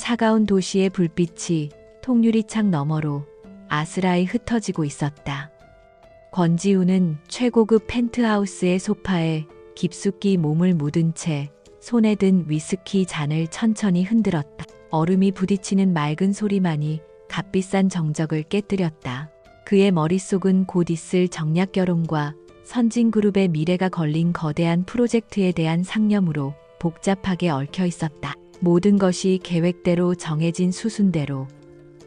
차가운 도시의 불빛이 통유리창 너머로 아스라이 흩어지고 있었다. 권지우는 최고급 펜트하우스의 소파에 깊숙이 몸을 묻은 채 손에 든 위스키 잔을 천천히 흔들었다. 얼음이 부딪히는 맑은 소리만이 값비싼 정적을 깨뜨렸다. 그의 머릿속은 곧 있을 정략 결혼과 선진그룹의 미래가 걸린 거대한 프로젝트에 대한 상념으로 복잡하게 얽혀 있었다. 모든 것이 계획대로 정해진 수순대로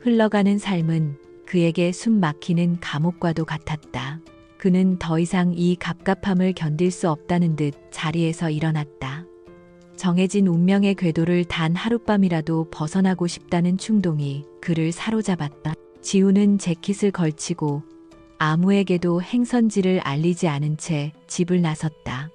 흘러가는 삶은 그에게 숨 막히는 감옥과도 같았다. 그는 더 이상 이 갑갑함을 견딜 수 없다는 듯 자리에서 일어났다. 정해진 운명의 궤도를 단 하룻밤이라도 벗어나고 싶다는 충동이 그를 사로잡았다. 지우는 재킷을 걸치고 아무에게도 행선지를 알리지 않은 채 집을 나섰다.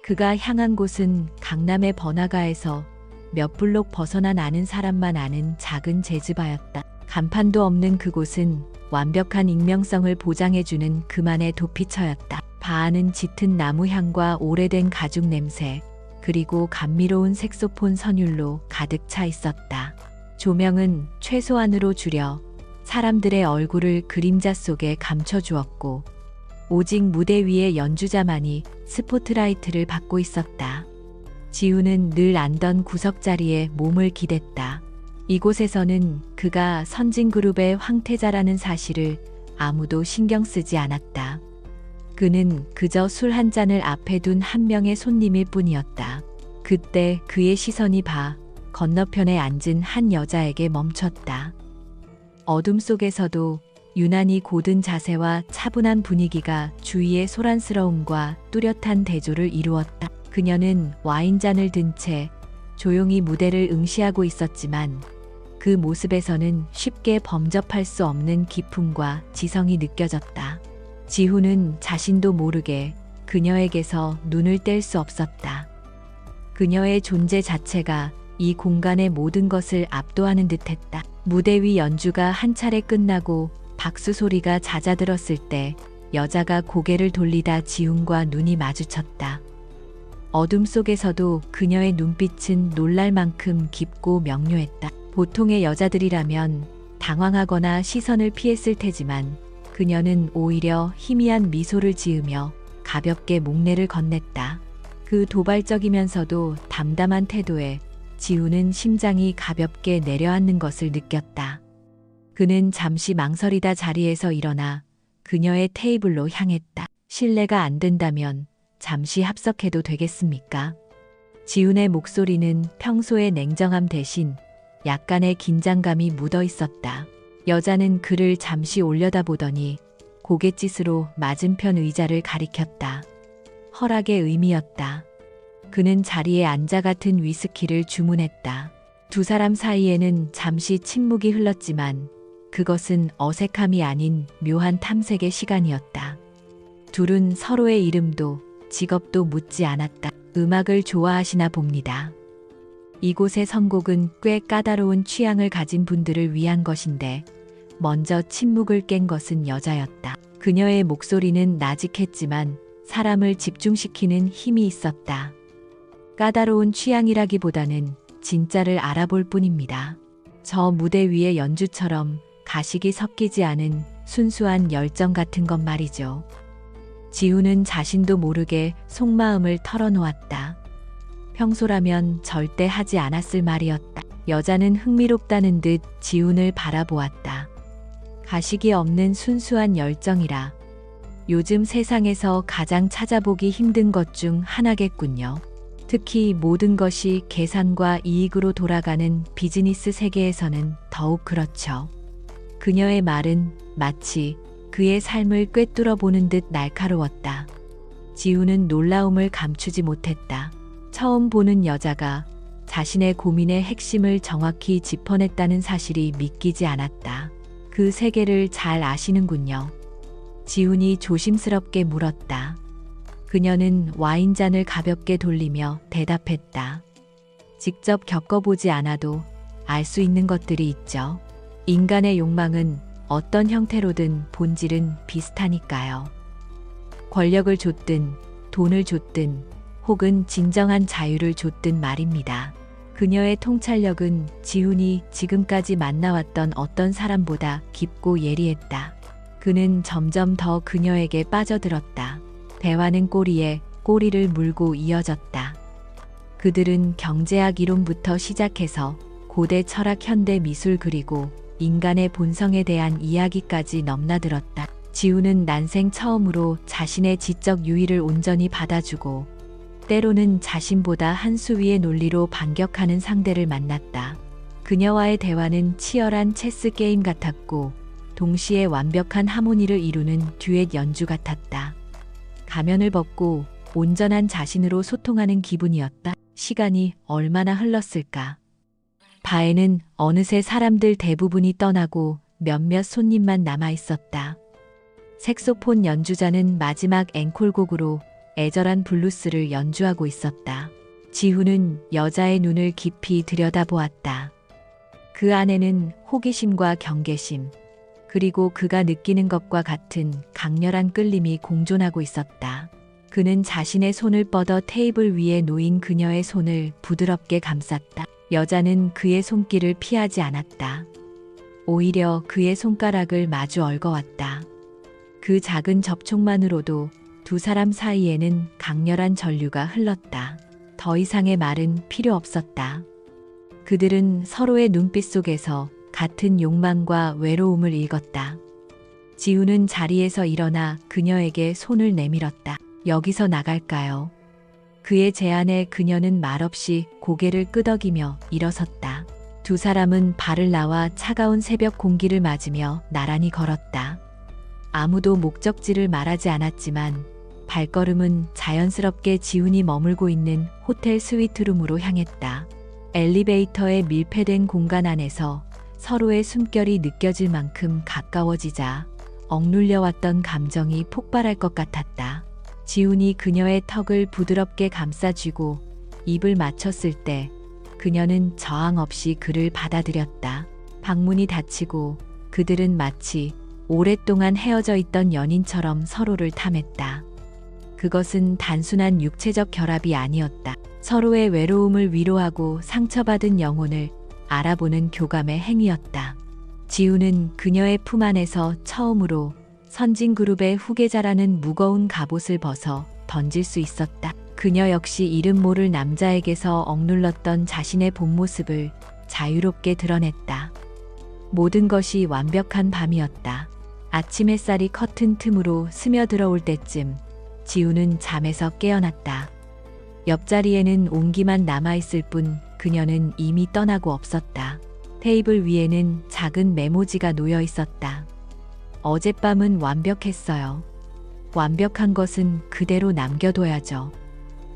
그가 향한 곳은 강남의 번화가에서 몇 블록 벗어난 아는 사람만 아는 작은 재즈바였다. 간판도 없는 그곳은 완벽한 익명성을 보장해주는 그만의 도피처였다. 바 안은 짙은 나무 향과 오래된 가죽 냄새, 그리고 감미로운 색소폰 선율로 가득 차 있었다. 조명은 최소한으로 줄여 사람들의 얼굴을 그림자 속에 감춰주었고, 오직 무대 위의 연주자만이 스포트라이트를 받고 있었다. 지우는 늘 앉던 구석자리에 몸을 기댔다. 이곳에서는 그가 선진그룹의 황태자라는 사실을 아무도 신경 쓰지 않았다. 그는 그저 술 한 잔을 앞에 둔 한 명의 손님일 뿐이었다. 그때 그의 시선이 바 건너편에 앉은 한 여자에게 멈췄다. 어둠 속에서도 유난히 고든 자세와 차분한 분위기가 주위의 소란스러움과 뚜렷한 대조를 이루었다. 그녀는 와인잔을 든 채 조용히 무대를 응시하고 있었지만 그 모습에서는 쉽게 범접할 수 없는 기품과 지성이 느껴졌다. 지후는 자신도 모르게 그녀에게서 눈을 뗄 수 없었다. 그녀의 존재 자체가 이 공간의 모든 것을 압도하는 듯했다. 무대 위 연주가 한 차례 끝나고 박수 소리가 잦아들었을 때 여자가 고개를 돌리다 지훈과 눈이 마주쳤다. 어둠 속에서도 그녀의 눈빛은 놀랄 만큼 깊고 명료했다. 보통의 여자들이라면 당황하거나 시선을 피했을 테지만 그녀는 오히려 희미한 미소를 지으며 가볍게 목례를 건넸다. 그 도발적이면서도 담담한 태도에 지우는 심장이 가볍게 내려앉는 것을 느꼈다. 그는 잠시 망설이다 자리에서 일어나 그녀의 테이블로 향했다. 실례가 안 된다면 잠시 합석해도 되겠습니까? 지훈의 목소리는 평소의 냉정함 대신 약간의 긴장감이 묻어 있었다. 여자는 그를 잠시 올려다보더니 고갯짓으로 맞은편 의자를 가리켰다. 허락의 의미였다. 그는 자리에 앉아 같은 위스키를 주문했다. 두 사람 사이에는 잠시 침묵이 흘렀지만 그것은 어색함이 아닌 묘한 탐색의 시간이었다. 둘은 서로의 이름도 직업도 묻지 않았다. 음악을 좋아하시나 봅니다. 이곳의 선곡은 꽤 까다로운 취향을 가진 분들을 위한 것인데 먼저 침묵을 깬 것은 여자였다. 그녀의 목소리는 나직했지만 사람을 집중시키는 힘이 있었다. 까다로운 취향이라기보다는 진짜를 알아볼 뿐입니다. 저 무대 위의 연주처럼 가식이 섞이지 않은 순수한 열정 같은 것 말이죠. 지우는 자신도 모르게 속마음을 털어놓았다. 평소라면 절대 하지 않았을 말이었다. 여자는 흥미롭다는 듯 지훈을 바라보았다. 가식이 없는 순수한 열정이라 요즘 세상에서 가장 찾아보기 힘든 것 중 하나겠군요. 특히 모든 것이 계산과 이익으로 돌아가는 비즈니스 세계에서는 더욱 그렇죠. 그녀의 말은 마치 그의 삶을 꿰뚫어 보는 듯 날카로웠다. 지우는 놀라움을 감추지 못했다. 처음 보는 여자가 자신의 고민의 핵심을 정확히 짚어냈다는 사실이 믿기지 않았다. 그 세계를 잘 아시는군요. 지훈이 조심스럽게 물었다. 그녀는 와인잔을 가볍게 돌리며 대답했다. 직접 겪어보지 않아도 알 수 있는 것들이 있죠. 인간의 욕망은 어떤 형태로든 본질은 비슷하니까요. 권력을 줬든 돈을 줬든 혹은 진정한 자유를 줬든 말입니다. 그녀의 통찰력은 지훈이 지금까지 만나왔던 어떤 사람보다 깊고 예리했다. 그는 점점 더 그녀에게 빠져들었다. 대화는 꼬리에 꼬리를 물고 이어졌다. 그들은 경제학 이론부터 시작해서 고대 철학, 현대 미술, 그리고 인간의 본성에 대한 이야기까지 넘나들었다. 지훈은 난생 처음으로 자신의 지적 유의를 온전히 받아주고 때로는 자신보다 한 수 위의 논리로 반격하는 상대를 만났다. 그녀와의 대화는 치열한 체스 게임 같았고 동시에 완벽한 하모니를 이루는 듀엣 연주 같았다. 가면을 벗고 온전한 자신으로 소통하는 기분이었다. 시간이 얼마나 흘렀을까? 바에는 어느새 사람들 대부분이 떠나고 몇몇 손님만 남아 있었다. 색소폰 연주자는 마지막 앵콜곡으로 애절한 블루스를 연주하고 있었다. 지훈은 여자의 눈을 깊이 들여다보았다. 그 안에는 호기심과 경계심, 그리고 그가 느끼는 것과 같은 강렬한 끌림이 공존하고 있었다. 그는 자신의 손을 뻗어 테이블 위에 놓인 그녀의 손을 부드럽게 감쌌다. 여자는 그의 손길을 피하지 않았다. 오히려 그의 손가락을 마주 얽어왔다. 그 작은 접촉만으로도 두 사람 사이에는 강렬한 전류가 흘렀다. 더 이상의 말은 필요 없었다. 그들은 서로의 눈빛 속에서 같은 욕망과 외로움을 읽었다. 지훈은 자리에서 일어나 그녀에게 손을 내밀었다. 여기서 나갈까요? 그의 제안에 그녀는 말없이 고개를 끄덕이며 일어섰다. 두 사람은 발을 나와 차가운 새벽 공기를 맞으며 나란히 걸었다. 아무도 목적지를 말하지 않았지만 발걸음은 자연스럽게 지훈이 머물고 있는 호텔 스위트룸으로 향했다. 엘리베이터의 밀폐된 공간 안에서 서로의 숨결이 느껴질 만큼 가까워지자 억눌려왔던 감정이 폭발할 것 같았다. 지훈이 그녀의 턱을 부드럽게 감싸쥐고 입을 맞췄을 때 그녀는 저항 없이 그를 받아들였다. 방문이 닫히고 그들은 마치 오랫동안 헤어져 있던 연인처럼 서로를 탐했다. 그것은 단순한 육체적 결합이 아니었다. 서로의 외로움을 위로하고 상처받은 영혼을 알아보는 교감의 행위였다. 지훈은 그녀의 품 안에서 처음으로 선진그룹의 후계자라는 무거운 갑옷을 벗어 던질 수 있었다. 그녀 역시 이름 모를 남자에게서 억눌렀던 자신의 본 모습을 자유롭게 드러냈다. 모든 것이 완벽한 밤이었다. 아침 햇살이 커튼 틈으로 스며들어올 때쯤 지훈은 잠에서 깨어났다. 옆자리에는 온기만 남아있을 뿐 그녀는 이미 떠나고 없었다. 테이블 위에는 작은 메모지가 놓여 있었다. 어젯밤은 완벽했어요. 완벽한 것은 그대로 남겨둬야죠.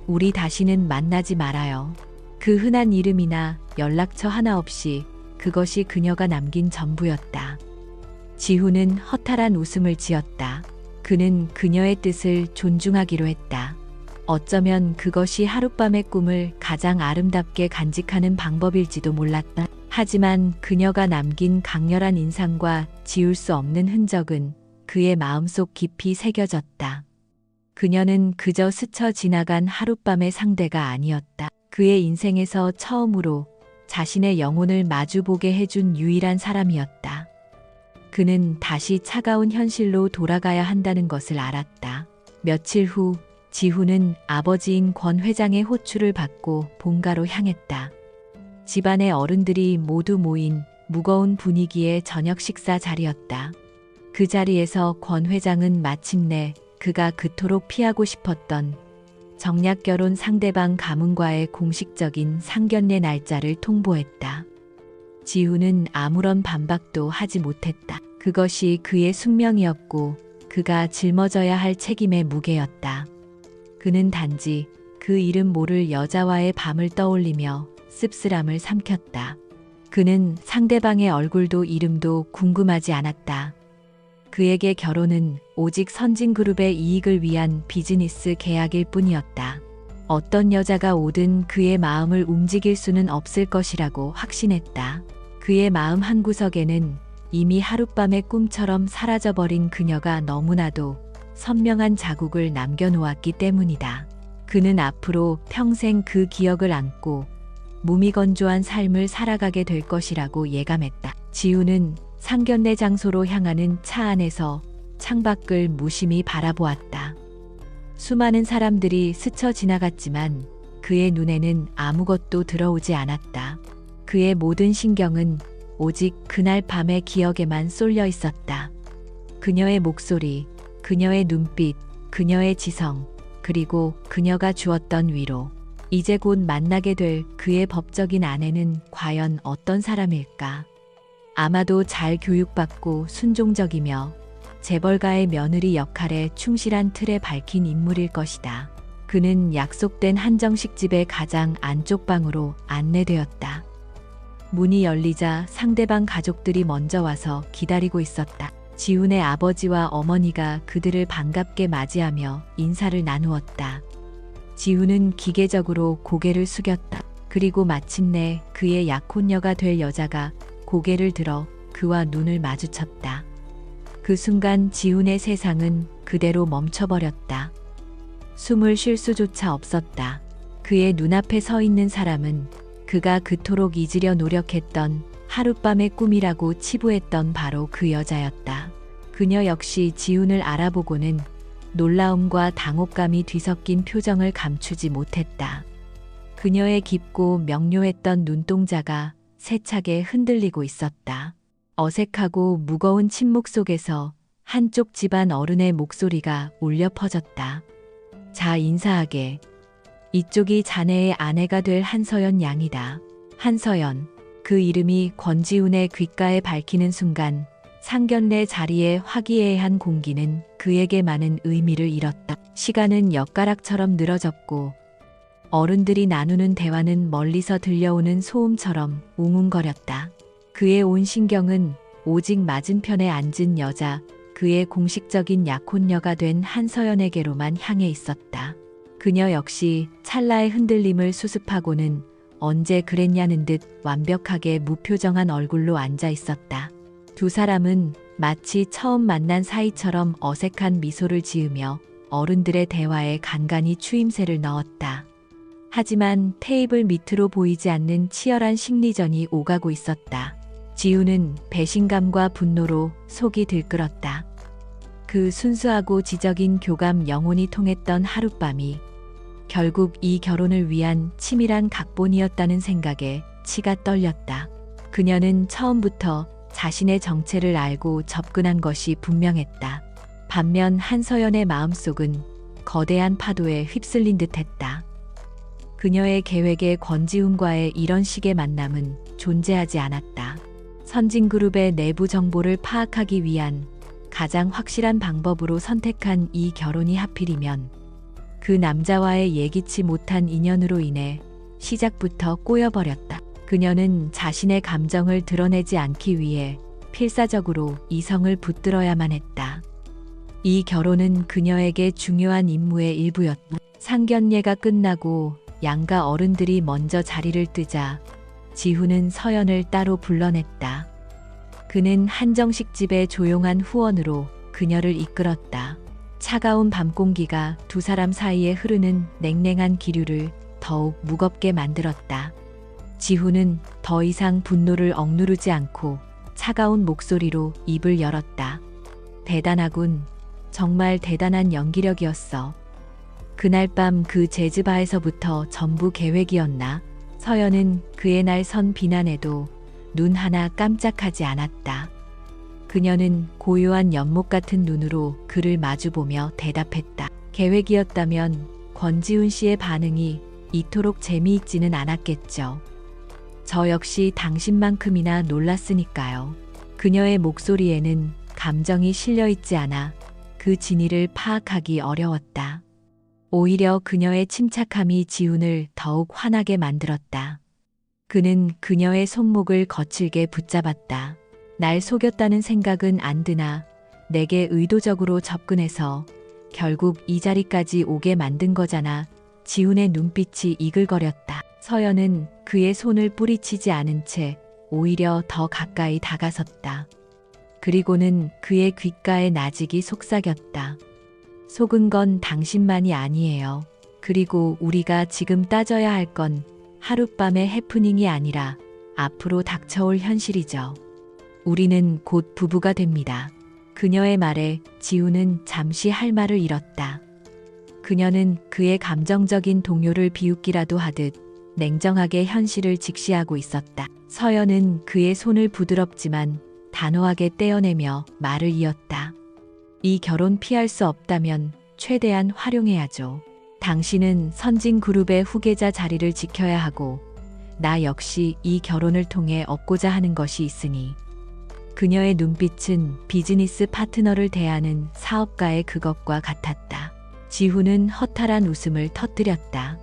우리 다시는 만나지 말아요. 그 흔한 이름이나 연락처 하나 없이 그것이 그녀가 남긴 전부였다. 지훈은 허탈한 웃음을 지었다. 그는 그녀의 뜻을 존중하기로 했다. 어쩌면 그것이 하룻밤의 꿈을 가장 아름답게 간직하는 방법일지도 몰랐다. 하지만 그녀가 남긴 강렬한 인상과 지울 수 없는 흔적은 그의 마음속 깊이 새겨졌다. 그녀는 그저 스쳐 지나간 하룻밤의 상대가 아니었다. 그의 인생에서 처음으로 자신의 영혼을 마주보게 해준 유일한 사람이었다. 그는 다시 차가운 현실로 돌아가야 한다는 것을 알았다. 며칠 후 지훈은 아버지인 권 회장의 호출을 받고 본가로 향했다. 집안의 어른들이 모두 모인 무거운 분위기의 저녁 식사 자리였다. 그 자리에서 권 회장은 마침내 그가 그토록 피하고 싶었던 정략 결혼 상대방 가문과의 공식적인 상견례 날짜를 통보했다. 지훈은 아무런 반박도 하지 못했다. 그것이 그의 숙명이었고 그가 짊어져야 할 책임의 무게였다. 그는 단지 그 이름 모를 여자와의 밤을 떠올리며 씁쓸함을 삼켰다. 그는 상대방의 얼굴도 이름도 궁금하지 않았다. 그에게 결혼은 오직 선진그룹의 이익을 위한 비즈니스 계약일 뿐이었다. 어떤 여자가 오든 그의 마음을 움직일 수는 없을 것이라고 확신했다. 그의 마음 한구석에는 이미 하룻밤의 꿈처럼 사라져버린 그녀가 너무나도 선명한 자국을 남겨놓았기 때문이다. 그는 앞으로 평생 그 기억을 안고 무미건조한 삶을 살아가게 될 것이라고 예감했다. 지우는 상견례 장소로 향하는 차 안에서 창밖을 무심히 바라보았다. 수많은 사람들이 스쳐 지나갔지만 그의 눈에는 아무것도 들어오지 않았다. 그의 모든 신경은 오직 그날 밤의 기억에만 쏠려 있었다. 그녀의 목소리, 그녀의 눈빛, 그녀의 지성, 그리고 그녀가 주었던 위로. 이제 곧 만나게 될 그의 법적인 아내는 과연 어떤 사람일까? 아마도 잘 교육받고 순종적이며 재벌가의 며느리 역할에 충실한 틀에 밝힌 인물일 것이다. 그는 약속된 한정식 집의 가장 안쪽 방으로 안내되었다. 문이 열리자 상대방 가족들이 먼저 와서 기다리고 있었다. 지훈의 아버지와 어머니가 그들을 반갑게 맞이하며 인사를 나누었다. 지훈은 기계적으로 고개를 숙였다. 그리고 마침내 그의 약혼녀가 될 여자가 고개를 들어 그와 눈을 마주쳤다. 그 순간 지훈의 세상은 그대로 멈춰버렸다. 숨을 쉴 수조차 없었다. 그의 눈앞에 서 있는 사람은 그가 그토록 잊으려 노력했던 하룻밤의 꿈이라고 치부했던 바로 그 여자였다. 그녀 역시 지훈을 알아보고는 놀라움과 당혹감이 뒤섞인 표정을 감추지 못했다. 그녀의 깊고 명료했던 눈동자가 세차게 흔들리고 있었다. 어색하고 무거운 침묵 속에서 한쪽 집안 어른의 목소리가 울려 퍼졌다. 자, 인사하게. 이쪽이 자네의 아내가 될 한서연 양이다. 한서연. 그 이름이 권지훈의 귓가에 밝히는 순간 상견례 자리의 화기애애한 공기는 그에게 많은 의미를 잃었다. 시간은 엿가락처럼 늘어졌고 어른들이 나누는 대화는 멀리서 들려오는 소음처럼 웅웅거렸다. 그의 온 신경은 오직 맞은편에 앉은 여자, 그의 공식적인 약혼녀가 된 한서연에게로만 향해 있었다. 그녀 역시 찰나의 흔들림을 수습하고는 언제 그랬냐는 듯 완벽하게 무표정한 얼굴로 앉아 있었다. 두 사람은 마치 처음 만난 사이처럼 어색한 미소를 지으며 어른들의 대화에 간간히 추임새를 넣었다. 하지만 테이블 밑으로 보이지 않는 치열한 심리전이 오가고 있었다. 지우는 배신감과 분노로 속이 들끓었다. 그 순수하고 지적인 교감 영혼이 통했던 하룻밤이 결국 이 결혼을 위한 치밀한 각본이었다는 생각에 치가 떨렸다. 그녀는 처음부터 자신의 정체를 알고 접근한 것이 분명했다. 반면 한서연의 마음속은 거대한 파도에 휩쓸린 듯했다. 그녀의 계획에 권지훈과의 이런 식의 만남은 존재하지 않았다. 선진그룹의 내부 정보를 파악하기 위한 가장 확실한 방법으로 선택한 이 결혼이 하필이면 그 남자와의 예기치 못한 인연으로 인해 시작부터 꼬여버렸다. 그녀는 자신의 감정을 드러내지 않기 위해 필사적으로 이성을 붙들어야만 했다. 이 결혼은 그녀에게 중요한 임무의 일부였다. 상견례가 끝나고 양가 어른들이 먼저 자리를 뜨자 지훈은 서연을 따로 불러냈다. 그는 한정식 집의 조용한 후원으로 그녀를 이끌었다. 차가운 밤 공기가 두 사람 사이에 흐르는 냉랭한 기류를 더욱 무겁게 만들었다. 지훈은 더 이상 분노를 억누르지 않고 차가운 목소리로 입을 열었다. 대단하군. 정말 대단한 연기력이었어. 그날 밤 그 재즈바에서부터 전부 계획이었나? 서연은 그의 날 선 비난에도 눈 하나 깜짝하지 않았다. 그녀는 고요한 연못 같은 눈으로 그를 마주보며 대답했다. 계획이었다면 권지훈 씨의 반응이 이토록 재미있지는 않았겠죠. 저 역시 당신만큼이나 놀랐으니까요. 그녀의 목소리에는 감정이 실려있지 않아 그 진위를 파악하기 어려웠다. 오히려 그녀의 침착함이 지훈을 더욱 화나게 만들었다. 그는 그녀의 손목을 거칠게 붙잡았다. 날 속였다는 생각은 안 드나 내게 의도적으로 접근해서 결국 이 자리까지 오게 만든 거잖아. 지훈의 눈빛이 이글거렸다. 서연은 그의 손을 뿌리치지 않은 채 오히려 더 가까이 다가섰다. 그리고는 그의 귓가에 나직이 속삭였다. 속은 건 당신만이 아니에요. 그리고 우리가 지금 따져야 할 건 하룻밤의 해프닝이 아니라 앞으로 닥쳐올 현실이죠. 우리는 곧 부부가 됩니다. 그녀의 말에 지우는 잠시 할 말을 잃었다. 그녀는 그의 감정적인 동요를 비웃기라도 하듯 냉정하게 현실을 직시하고 있었다. 서연은 그의 손을 부드럽지만 단호하게 떼어내며 말을 이었다. 이 결혼 피할 수 없다면 최대한 활용해야죠. 당신은 선진그룹의 후계자 자리를 지켜야 하고 나 역시 이 결혼을 통해 얻고자 하는 것이 있으니. 그녀의 눈빛은 비즈니스 파트너를 대하는 사업가의 그것과 같았다. 지훈은 허탈한 웃음을 터뜨렸다.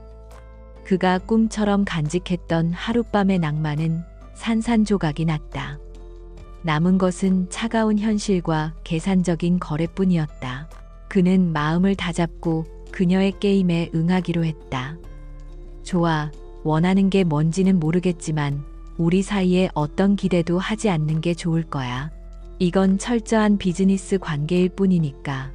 그가 꿈처럼 간직했던 하룻밤의 낭만은 산산조각이 났다. 남은 것은 차가운 현실과 계산적인 거래뿐이었다. 그는 마음을 다잡고 그녀의 게임에 응하기로 했다. 좋아, 원하는 게 뭔지는 모르겠지만 우리 사이에 어떤 기대도 하지 않는 게 좋을 거야. 이건 철저한 비즈니스 관계일 뿐이니까.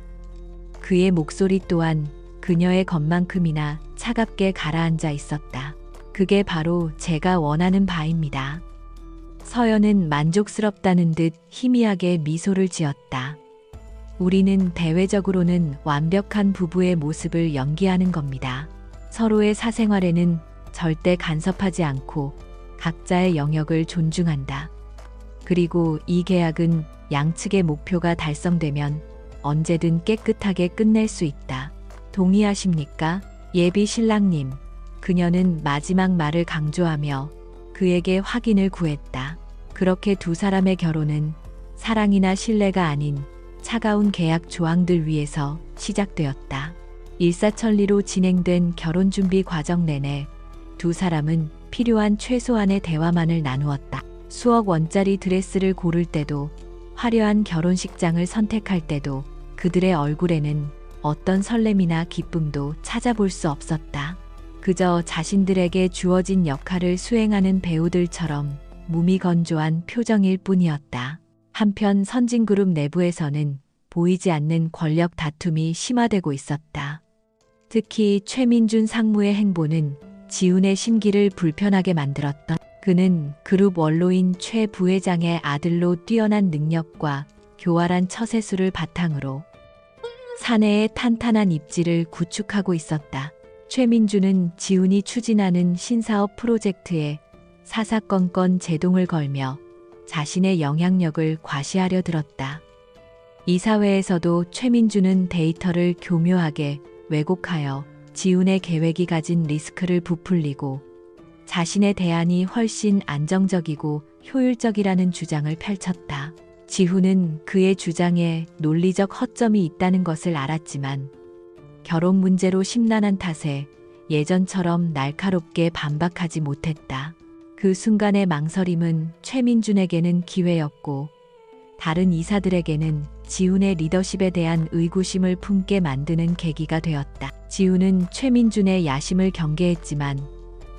그의 목소리 또한 그녀의 것만큼이나 차갑게 가라앉아 있었다. 그게 바로 제가 원하는 바입니다. 서연은 만족스럽다는 듯 희미하게 미소를 지었다. 우리는 대외적으로는 완벽한 부부의 모습을 연기하는 겁니다. 서로의 사생활에는 절대 간섭하지 않고 각자의 영역을 존중한다. 그리고 이 계약은 양측의 목표가 달성되면 언제든 깨끗하게 끝낼 수 있다. 동의하십니까? 예비 신랑님. 그녀는 마지막 말을 강조하며 그에게 확인을 구했다. 그렇게 두 사람의 결혼은 사랑이나 신뢰가 아닌 차가운 계약 조항들 위에서 시작되었다. 일사천리로 진행된 결혼 준비 과정 내내 두 사람은 필요한 최소한의 대화만을 나누었다. 수억 원짜리 드레스를 고를 때도 화려한 결혼식장을 선택할 때도 그들의 얼굴에는 어떤 설렘이나 기쁨도 찾아볼 수 없었다. 그저 자신들에게 주어진 역할을 수행하는 배우들처럼 무미건조한 표정일 뿐이었다. 한편 선진그룹 내부에서는 보이지 않는 권력 다툼이 심화되고 있었다. 특히 최민준 상무의 행보는 지훈의 심기를 불편하게 만들었다. 그는 그룹 원로인 최 부회장의 아들로 뛰어난 능력과 교활한 처세술을 바탕으로 사내의 탄탄한 입지를 구축하고 있었다. 최민준은 지훈이 추진하는 신사업 프로젝트에 사사건건 제동을 걸며 자신의 영향력을 과시하려 들었다. 이사회에서도 최민준은 데이터를 교묘하게 왜곡하여 지훈의 계획이 가진 리스크를 부풀리고 자신의 대안이 훨씬 안정적이고 효율적이라는 주장을 펼쳤다. 지훈은 그의 주장에 논리적 허점이 있다는 것을 알았지만 결혼 문제로 심란한 탓에 예전처럼 날카롭게 반박하지 못했다. 그 순간의 망설임은 최민준에게는 기회였고 다른 이사들에게는 지훈의 리더십에 대한 의구심을 품게 만드는 계기가 되었다. 지훈은 최민준의 야심을 경계했지만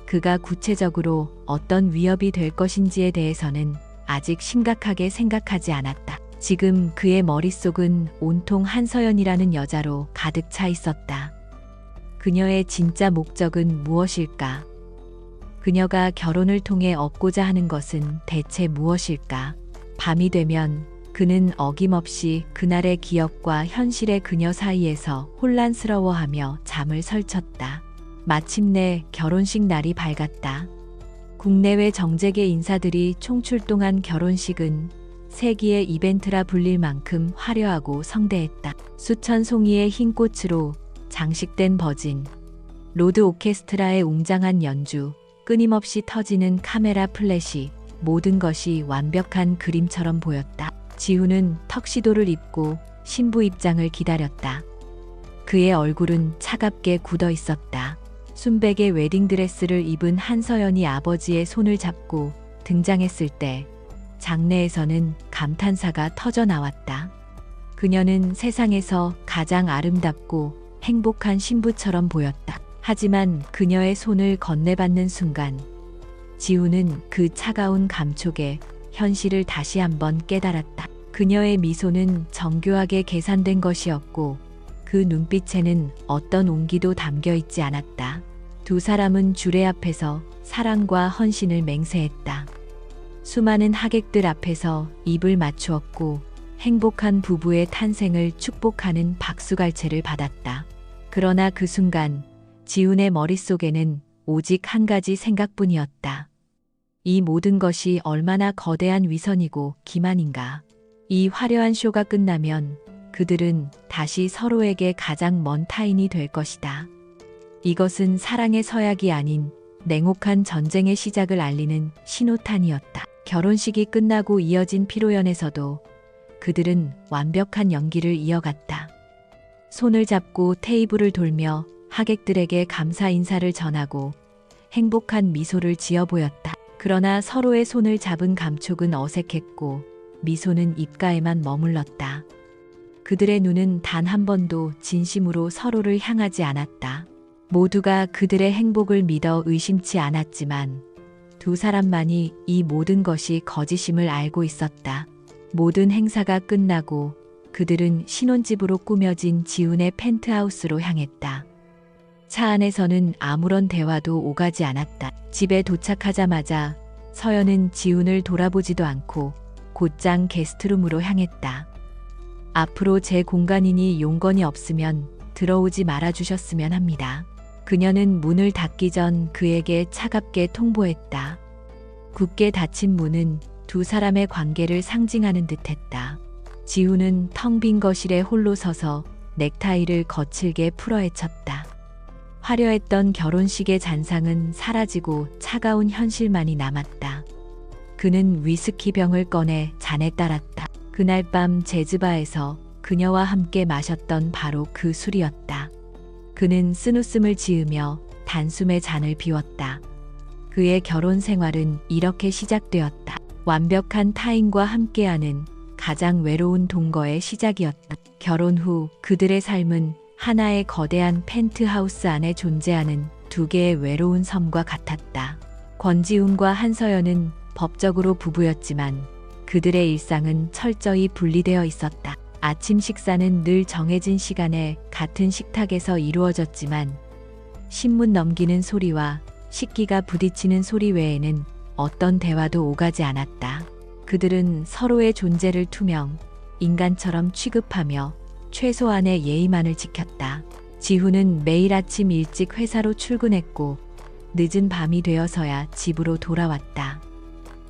그가 구체적으로 어떤 위협이 될 것인지에 대해서는 아직 심각하게 생각하지 않았다. 지금 그의 머릿속은 온통 한서연이라는 여자로 가득 차 있었다. 그녀의 진짜 목적은 무엇일까? 그녀가 결혼을 통해 얻고자 하는 것은 대체 무엇일까? 밤이 되면 그는 어김없이 그날의 기억과 현실의 그녀 사이에서 혼란스러워하며 잠을 설쳤다. 마침내 결혼식 날이 밝았다. 국내외 정재계 인사들이 총출동한 결혼식은 세기의 이벤트라 불릴 만큼 화려하고 성대했다. 수천 송이의 흰 꽃으로 장식된 버진, 로드 오케스트라의 웅장한 연주, 끊임없이 터지는 카메라 플래시, 모든 것이 완벽한 그림처럼 보였다. 지훈은 턱시도를 입고 신부 입장을 기다렸다. 그의 얼굴은 차갑게 굳어 있었다. 순백의 웨딩드레스를 입은 한서연이 아버지의 손을 잡고 등장했을 때 장내에서는 감탄사가 터져 나왔다. 그녀는 세상에서 가장 아름답고 행복한 신부처럼 보였다. 하지만 그녀의 손을 건네받는 순간 지훈은 그 차가운 감촉에 현실을 다시 한번 깨달았다. 그녀의 미소는 정교하게 계산된 것이었고 그 눈빛에는 어떤 온기도 담겨 있지 않았다. 두 사람은 주례 앞에서 사랑과 헌신을 맹세했다. 수많은 하객들 앞에서 입을 맞추었고 행복한 부부의 탄생을 축복하는 박수갈채를 받았다. 그러나 그 순간 지훈의 머릿속에는 오직 한 가지 생각뿐이었다. 이 모든 것이 얼마나 거대한 위선이고 기만인가. 이 화려한 쇼가 끝나면 그들은 다시 서로에게 가장 먼 타인이 될 것이다. 이것은 사랑의 서약이 아닌 냉혹한 전쟁의 시작을 알리는 신호탄이었다. 결혼식이 끝나고 이어진 피로연에서도 그들은 완벽한 연기를 이어갔다. 손을 잡고 테이블을 돌며 하객들에게 감사 인사를 전하고 행복한 미소를 지어 보였다. 그러나 서로의 손을 잡은 감촉은 어색했고 미소는 입가에만 머물렀다. 그들의 눈은 단 한 번도 진심으로 서로를 향하지 않았다. 모두가 그들의 행복을 믿어 의심치 않았지만 두 사람만이 이 모든 것이 거짓임을 알고 있었다. 모든 행사가 끝나고 그들은 신혼집으로 꾸며진 지훈의 펜트하우스로 향했다. 차 안에서는 아무런 대화도 오가지 않았다. 집에 도착하자마자 서연은 지훈을 돌아보지도 않고 곧장 게스트룸으로 향했다. 앞으로 제 공간이니 용건이 없으면 들어오지 말아주셨으면 합니다. 그녀는 문을 닫기 전 그에게 차갑게 통보했다. 굳게 닫힌 문은 두 사람의 관계를 상징하는 듯했다. 지훈은 텅 빈 거실에 홀로 서서 넥타이를 거칠게 풀어헤쳤다. 화려했던 결혼식의 잔상은 사라지고 차가운 현실만이 남았다. 그는 위스키 병을 꺼내 잔에 따랐다. 그날 밤 재즈바에서 그녀와 함께 마셨던 바로 그 술이었다. 그는 쓴웃음을 지으며 단숨에 잔을 비웠다. 그의 결혼 생활은 이렇게 시작되었다. 완벽한 타인과 함께하는 가장 외로운 동거의 시작이었다. 결혼 후 그들의 삶은 하나의 거대한 펜트하우스 안에 존재하는 두 개의 외로운 섬과 같았다. 권지훈과 한서연은 법적으로 부부였지만 그들의 일상은 철저히 분리되어 있었다. 아침 식사는 늘 정해진 시간에 같은 식탁에서 이루어졌지만 신문 넘기는 소리와 식기가 부딪히는 소리 외에는 어떤 대화도 오가지 않았다. 그들은 서로의 존재를 투명, 인간처럼 취급하며 최소한의 예의만을 지켰다. 지훈은 매일 아침 일찍 회사로 출근했고 늦은 밤이 되어서야 집으로 돌아왔다.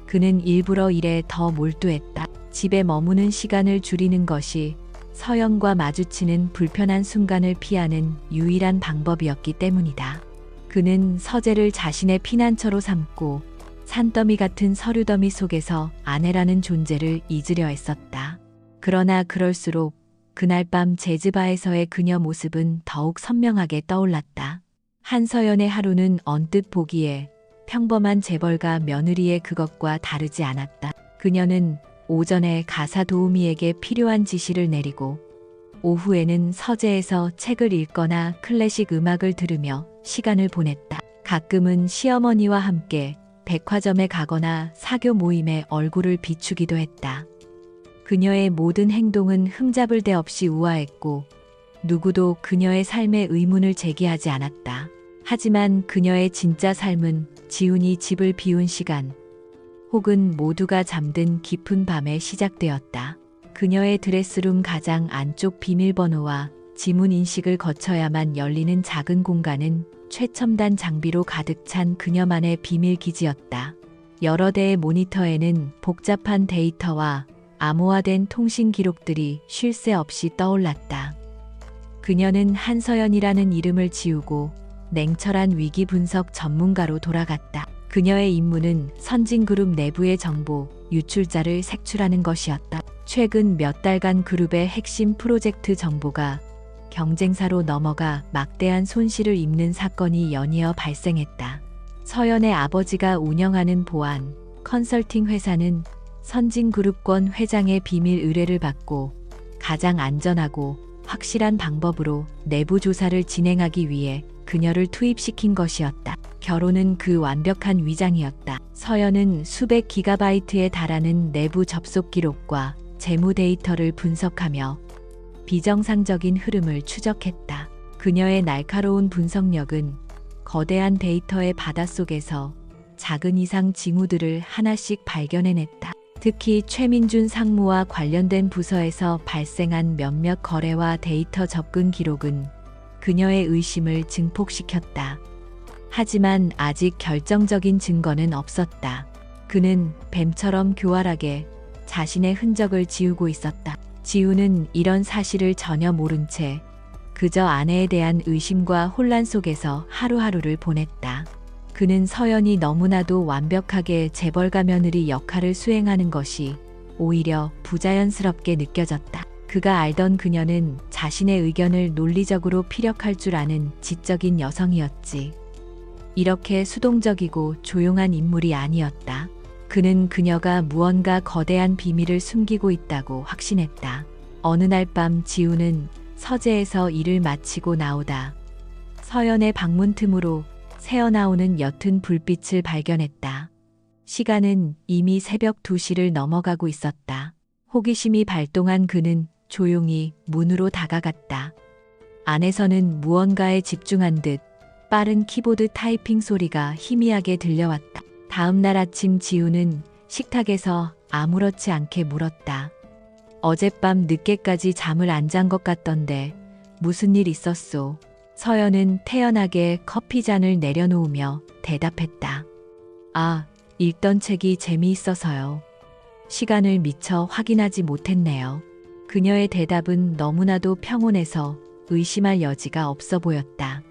그는 일부러 일에 더 몰두했다. 집에 머무는 시간을 줄이는 것이 서연과 마주치는 불편한 순간을 피하는 유일한 방법이었기 때문이다. 그는 서재를 자신의 피난처로 삼고 산더미 같은 서류더미 속에서 아내라는 존재를 잊으려 했었다. 그러나 그럴수록 그날 밤 재즈바에서의 그녀 모습은 더욱 선명하게 떠올랐다. 한서연의 하루는 언뜻 보기에 평범한 재벌가 며느리의 그것과 다르지 않았다. 그녀는 오전에 가사 도우미에게 필요한 지시를 내리고 오후에는 서재에서 책을 읽거나 클래식 음악을 들으며 시간을 보냈다. 가끔은 시어머니와 함께 백화점에 가거나 사교 모임에 얼굴을 비추기도 했다. 그녀의 모든 행동은 흠잡을 데 없이 우아했고 누구도 그녀의 삶에 의문을 제기하지 않았다. 하지만 그녀의 진짜 삶은 지훈이 집을 비운 시간 혹은 모두가 잠든 깊은 밤에 시작되었다. 그녀의 드레스룸 가장 안쪽 비밀번호와 지문 인식을 거쳐야만 열리는 작은 공간은 최첨단 장비로 가득 찬 그녀만의 비밀 기지였다. 여러 대의 모니터에는 복잡한 데이터와 암호화된 통신 기록들이 쉴 새 없이 떠올랐다. 그녀는 한서연이라는 이름을 지우고 냉철한 위기 분석 전문가로 돌아갔다. 그녀의 임무는 선진그룹 내부의 정보, 유출자를 색출하는 것이었다. 최근 몇 달간 그룹의 핵심 프로젝트 정보가 경쟁사로 넘어가 막대한 손실을 입는 사건이 연이어 발생했다. 서연의 아버지가 운영하는 보안, 컨설팅 회사는 선진그룹권 회장의 비밀 의뢰를 받고 가장 안전하고 확실한 방법으로 내부 조사를 진행하기 위해 그녀를 투입시킨 것이었다. 결혼은 그 완벽한 위장이었다. 서연은 수백 기가바이트에 달하는 내부 접속 기록과 재무 데이터를 분석하며 비정상적인 흐름을 추적했다. 그녀의 날카로운 분석력은 거대한 데이터의 바닷속에서 작은 이상 징후들을 하나씩 발견해냈다. 특히 최민준 상무와 관련된 부서에서 발생한 몇몇 거래와 데이터 접근 기록은 그녀의 의심을 증폭시켰다. 하지만 아직 결정적인 증거는 없었다. 그는 뱀처럼 교활하게 자신의 흔적을 지우고 있었다. 지우는 이런 사실을 전혀 모른 채 그저 아내에 대한 의심과 혼란 속에서 하루하루를 보냈다. 그는 서연이 너무나도 완벽하게 재벌가 며느리 역할을 수행하는 것이 오히려 부자연스럽게 느껴졌다. 그가 알던 그녀는 자신의 의견을 논리적으로 피력할 줄 아는 지적인 여성이었지. 이렇게 수동적이고 조용한 인물이 아니었다. 그는 그녀가 무언가 거대한 비밀을 숨기고 있다고 확신했다. 어느 날 밤 지우는 서재에서 일을 마치고 나오다 서연의 방문 틈으로 새어나오는 옅은 불빛을 발견했다. 시간은 이미 새벽 2시를 넘어가고 있었다. 호기심이 발동한 그는 조용히 문으로 다가갔다. 안에서는 무언가에 집중한 듯 빠른 키보드 타이핑 소리가 희미하게 들려왔다. 다음 날 아침 지우는 식탁에서 아무렇지 않게 물었다. 어젯밤 늦게까지 잠을 안 잔 것 같던데 무슨 일 있었소? 서연은 태연하게 커피잔을 내려놓으며 대답했다. 아, 읽던 책이 재미있어서요. 시간을 미처 확인하지 못했네요. 그녀의 대답은 너무나도 평온해서 의심할 여지가 없어 보였다.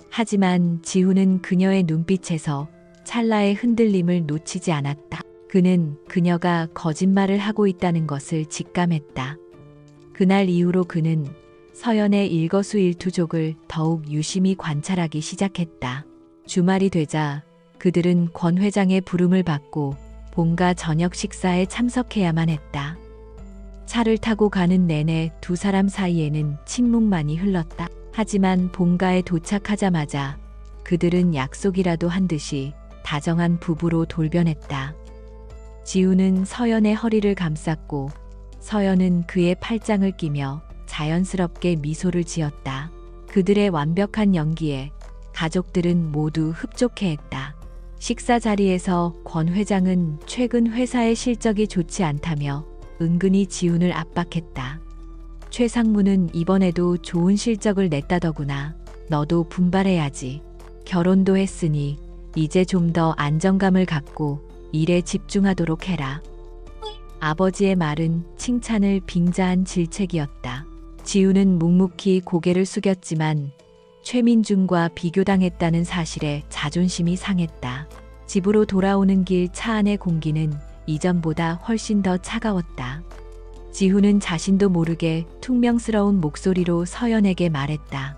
하지만 지우는 그녀의 눈빛에서 찰나의 흔들림을 놓치지 않았다. 그는 그녀가 거짓말을 하고 있다는 것을 직감했다. 그날 이후로 그는 서연의 일거수일투족을 더욱 유심히 관찰하기 시작했다. 주말이 되자 그들은 권 회장의 부름을 받고 본가 저녁 식사에 참석해야만 했다. 차를 타고 가는 내내 두 사람 사이에는 침묵만이 흘렀다. 하지만 본가에 도착하자마자 그들은 약속이라도 한 듯이 다정한 부부로 돌변했다. 지우는 서연의 허리를 감쌌고 서연은 그의 팔짱을 끼며 자연스럽게 미소를 지었다. 그들의 완벽한 연기에 가족들은 모두 흡족해했다. 식사 자리에서 권 회장은 최근 회사의 실적이 좋지 않다며 은근히 지훈을 압박했다. 최 상무는 이번에도 좋은 실적을 냈다더구나. 너도 분발해야지. 결혼도 했으니 이제 좀 더 안정감을 갖고 일에 집중하도록 해라. 아버지의 말은 칭찬을 빙자한 질책이었다. 지우는 묵묵히 고개를 숙였지만 최민준과 비교당했다는 사실에 자존심이 상했다. 집으로 돌아오는 길 차 안의 공기는 이전보다 훨씬 더 차가웠다. 지훈은 자신도 모르게 퉁명스러운 목소리로 서연에게 말했다.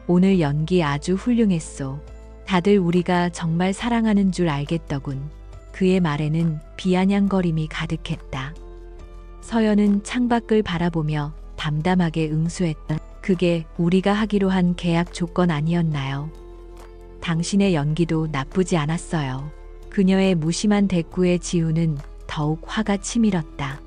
오늘 연기 아주 훌륭했소. 다들 우리가 정말 사랑하는 줄 알겠더군. 그의 말에는 비아냥거림이 가득했다. 서연은 창밖을 바라보며 담담하게 응수했다. 그게 우리가 하기로 한 계약 조건 아니었나요? 당신의 연기도 나쁘지 않았어요. 그녀의 무심한 대꾸에 지우는 더욱 화가 치밀었다.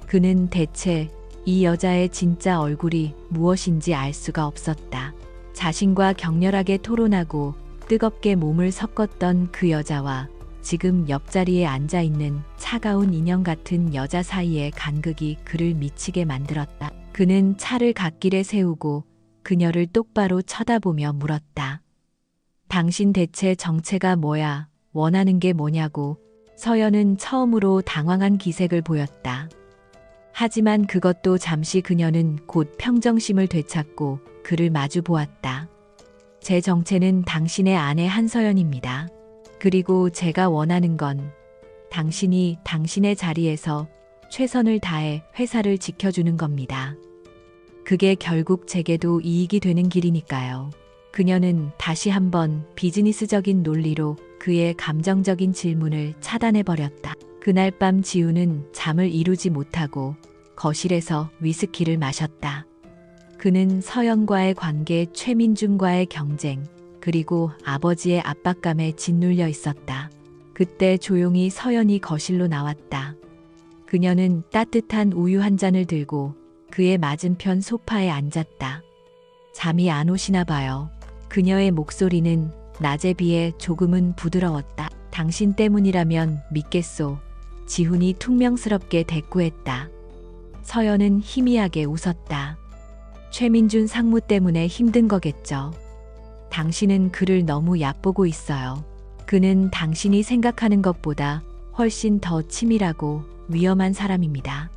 그는 대체 이 여자의 진짜 얼굴이 무엇인지 알 수가 없었다. 자신과 격렬하게 토론하고 뜨겁게 몸을 섞었던 그 여자와 지금 옆자리에 앉아있는 차가운 인형 같은 여자 사이의 간극이 그를 미치게 만들었다. 그는 차를 갓길에 세우고 그녀를 똑바로 쳐다보며 물었다. 당신 대체 정체가 뭐야? 원하는 게 뭐냐고. 서연은 처음으로 당황한 기색을 보였다. 하지만 그것도 잠시 그녀는 곧 평정심을 되찾고 그를 마주 보았다. 제 정체는 당신의 아내 한서연입니다. 그리고 제가 원하는 건 당신이 당신의 자리에서 최선을 다해 회사를 지켜주는 겁니다. 그게 결국 제게도 이익이 되는 길이니까요. 그녀는 다시 한번 비즈니스적인 논리로 그의 감정적인 질문을 차단해버렸다. 그날 밤 지우는 잠을 이루지 못하고 거실에서 위스키를 마셨다. 그는 서연과의 관계, 최민준과의 경쟁, 그리고 아버지의 압박감에 짓눌려 있었다. 그때 조용히 서연이 거실로 나왔다. 그녀는 따뜻한 우유 한 잔을 들고 그의 맞은편 소파에 앉았다. 잠이 안 오시나 봐요. 그녀의 목소리는 낮에 비해 조금은 부드러웠다. 당신 때문이라면 믿겠소. 지훈이 퉁명스럽게 대꾸했다. 서연은 희미하게 웃었다. 최민준 상무 때문에 힘든 거겠죠. 당신은 그를 너무 얕보고 있어요. 그는 당신이 생각하는 것보다 훨씬 더 치밀하고 위험한 사람입니다.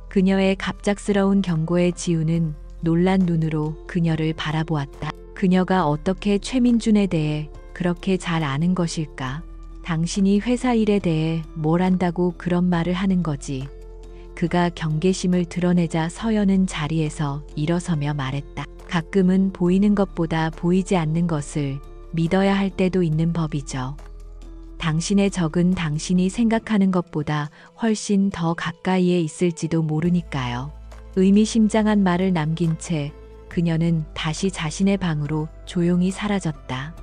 그녀의 갑작스러운 경고에 지우는 놀란 눈으로 그녀를 바라보았다. 그녀가 어떻게 최민준에 대해 그렇게 잘 아는 것일까? 당신이 회사 일에 대해 뭘 안다고 그런 말을 하는 거지. 그가 경계심을 드러내자 서연은 자리에서 일어서며 말했다. 가끔은 보이는 것보다 보이지 않는 것을 믿어야 할 때도 있는 법이죠. 당신의 적은 당신이 생각하는 것보다 훨씬 더 가까이에 있을지도 모르니까요. 의미심장한 말을 남긴 채 그녀는 다시 자신의 방으로 조용히 사라졌다.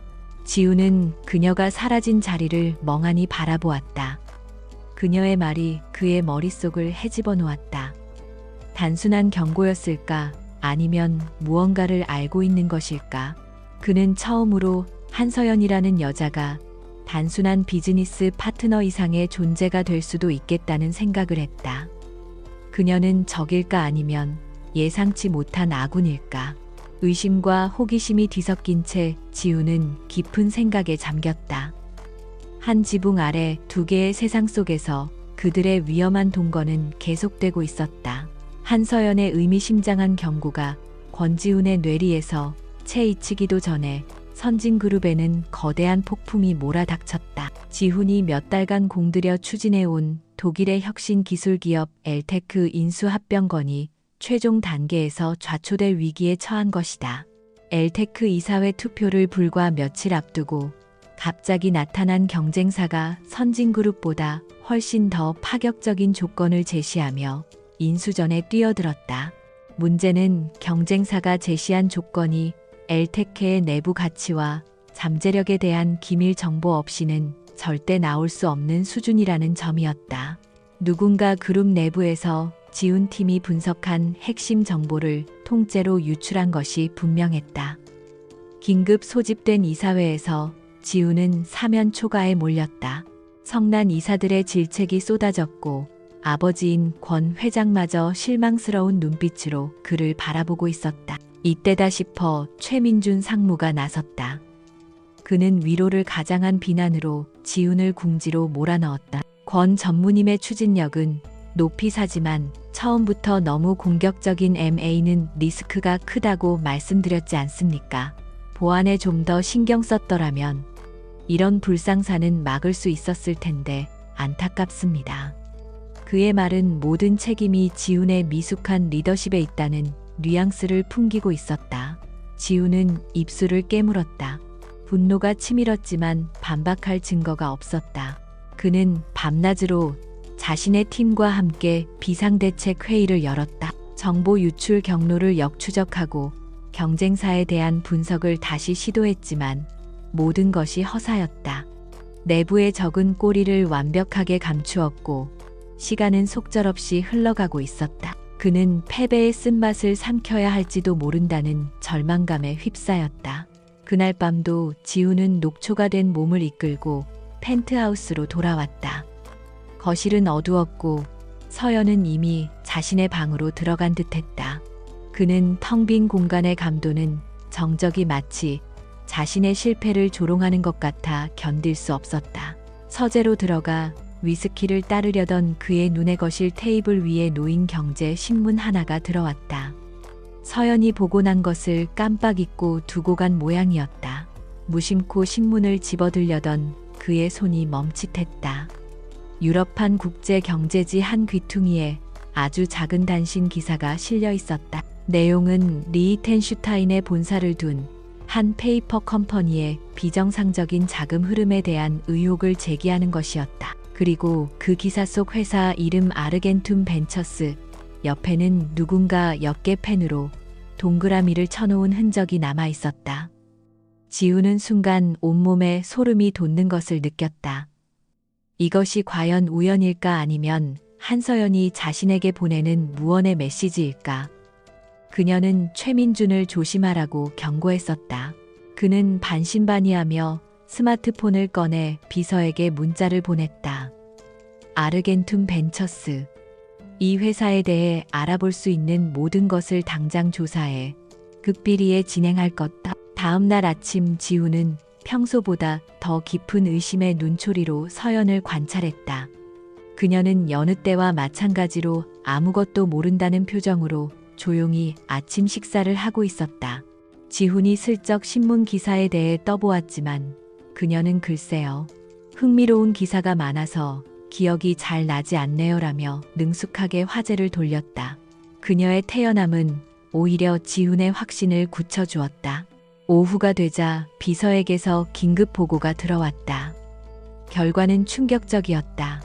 지우는 그녀가 사라진 자리를 멍하니 바라보았다. 그녀의 말이 그의 머릿속을 헤집어 놓았다. 단순한 경고였을까? 아니면 무언가를 알고 있는 것일까? 그는 처음으로 한서연이라는 여자가 단순한 비즈니스 파트너 이상의 존재가 될 수도 있겠다는 생각을 했다. 그녀는 적일까 아니면 예상치 못한 아군일까? 의심과 호기심이 뒤섞인 채 지우는 깊은 생각에 잠겼다. 한 지붕 아래 두 개의 세상 속에서 그들의 위험한 동거는 계속되고 있었다. 한서연의 의미심장한 경고가 권지훈의 뇌리에서 채 잊히기도 전에 선진그룹에는 거대한 폭풍이 몰아닥쳤다. 지훈이 몇 달간 공들여 추진해온 독일의 혁신 기술 기업 엘테크 인수 합병건이 최종 단계에서 좌초될 위기에 처한 것이다. 엘테크 이사회 투표를 불과 며칠 앞두고 갑자기 나타난 경쟁사가 선진그룹보다 훨씬 더 파격적인 조건을 제시하며 인수전에 뛰어들었다. 문제는 경쟁사가 제시한 조건이 엘테크의 내부 가치와 잠재력에 대한 기밀 정보 없이는 절대 나올 수 없는 수준이라는 점이었다. 누군가 그룹 내부에서 지훈팀이 분석한 핵심 정보를 통째로 유출한 것이 분명했다. 긴급 소집된 이사회에서 지훈은 사면 초가에 몰렸다. 성난 이사들의 질책이 쏟아졌고 아버지인 권 회장마저 실망스러운 눈빛으로 그를 바라보고 있었다. 이때다 싶어 최민준 상무가 나섰다. 그는 위로를 가장한 비난으로 지훈을 궁지로 몰아넣었다. 권 전무님의 추진력은 높이 사지만 처음부터 너무 공격적인 MA는 리스크가 크다고 말씀드렸지 않습니까? 보안에 좀 더 신경 썼더라면 이런 불상사는 막을 수 있었을 텐데 안타깝습니다. 그의 말은 모든 책임이 지훈의 미숙한 리더십에 있다는 뉘앙스를 풍기고 있었다. 지훈은 입술을 깨물었다. 분노가 치밀었지만 반박할 증거가 없었다. 그는 밤낮으로 자신의 팀과 함께 비상대책 회의를 열었다. 정보 유출 경로를 역추적하고 경쟁사에 대한 분석을 다시 시도했지만 모든 것이 허사였다. 내부의 적은 꼬리를 완벽하게 감추었고 시간은 속절없이 흘러가고 있었다. 그는 패배의 쓴맛을 삼켜야 할지도 모른다는 절망감에 휩싸였다. 그날 밤도 지훈은 녹초가 된 몸을 이끌고 펜트하우스로 돌아왔다. 거실은 어두웠고 서연은 이미 자신의 방으로 들어간 듯했다. 그는 텅 빈 공간의 감도는 정적이 마치 자신의 실패를 조롱하는 것 같아 견딜 수 없었다. 서재로 들어가 위스키를 따르려던 그의 눈에 거실 테이블 위에 놓인 경제 신문 하나가 들어왔다. 서연이 보고 난 것을 깜빡 잊고 두고 간 모양이었다. 무심코 신문을 집어들려던 그의 손이 멈칫했다. 유럽판 국제 경제지 한 귀퉁이에 아주 작은 단신 기사가 실려 있었다. 내용은 리히텐슈타인의 본사를 둔 한 페이퍼 컴퍼니의 비정상적인 자금 흐름에 대한 의혹을 제기하는 것이었다. 그리고 그 기사 속 회사 이름 아르겐툼 벤처스 옆에는 누군가 역계 펜으로 동그라미를 쳐놓은 흔적이 남아 있었다. 지우는 순간 온몸에 소름이 돋는 것을 느꼈다. 이것이 과연 우연일까 아니면 한서연이 자신에게 보내는 무언의 메시지일까? 그녀는 최민준을 조심하라고 경고했었다. 그는 반신반의하며 스마트폰을 꺼내 비서에게 문자를 보냈다. 아르겐툼 벤처스. 이 회사에 대해 알아볼 수 있는 모든 것을 당장 조사해 극비리에 진행할 것다. 다음 날 아침 지우는 평소보다 더 깊은 의심의 눈초리로 서연을 관찰했다. 그녀는 여느 때와 마찬가지로 아무것도 모른다는 표정으로 조용히 아침 식사를 하고 있었다. 지훈이 슬쩍 신문 기사에 대해 떠보았지만 그녀는 글쎄요. 흥미로운 기사가 많아서 기억이 잘 나지 않네요라며 능숙하게 화제를 돌렸다. 그녀의 태연함은 오히려 지훈의 확신을 굳혀주었다. 오후가 되자 비서에게서 긴급 보고가 들어왔다. 결과는 충격적이었다.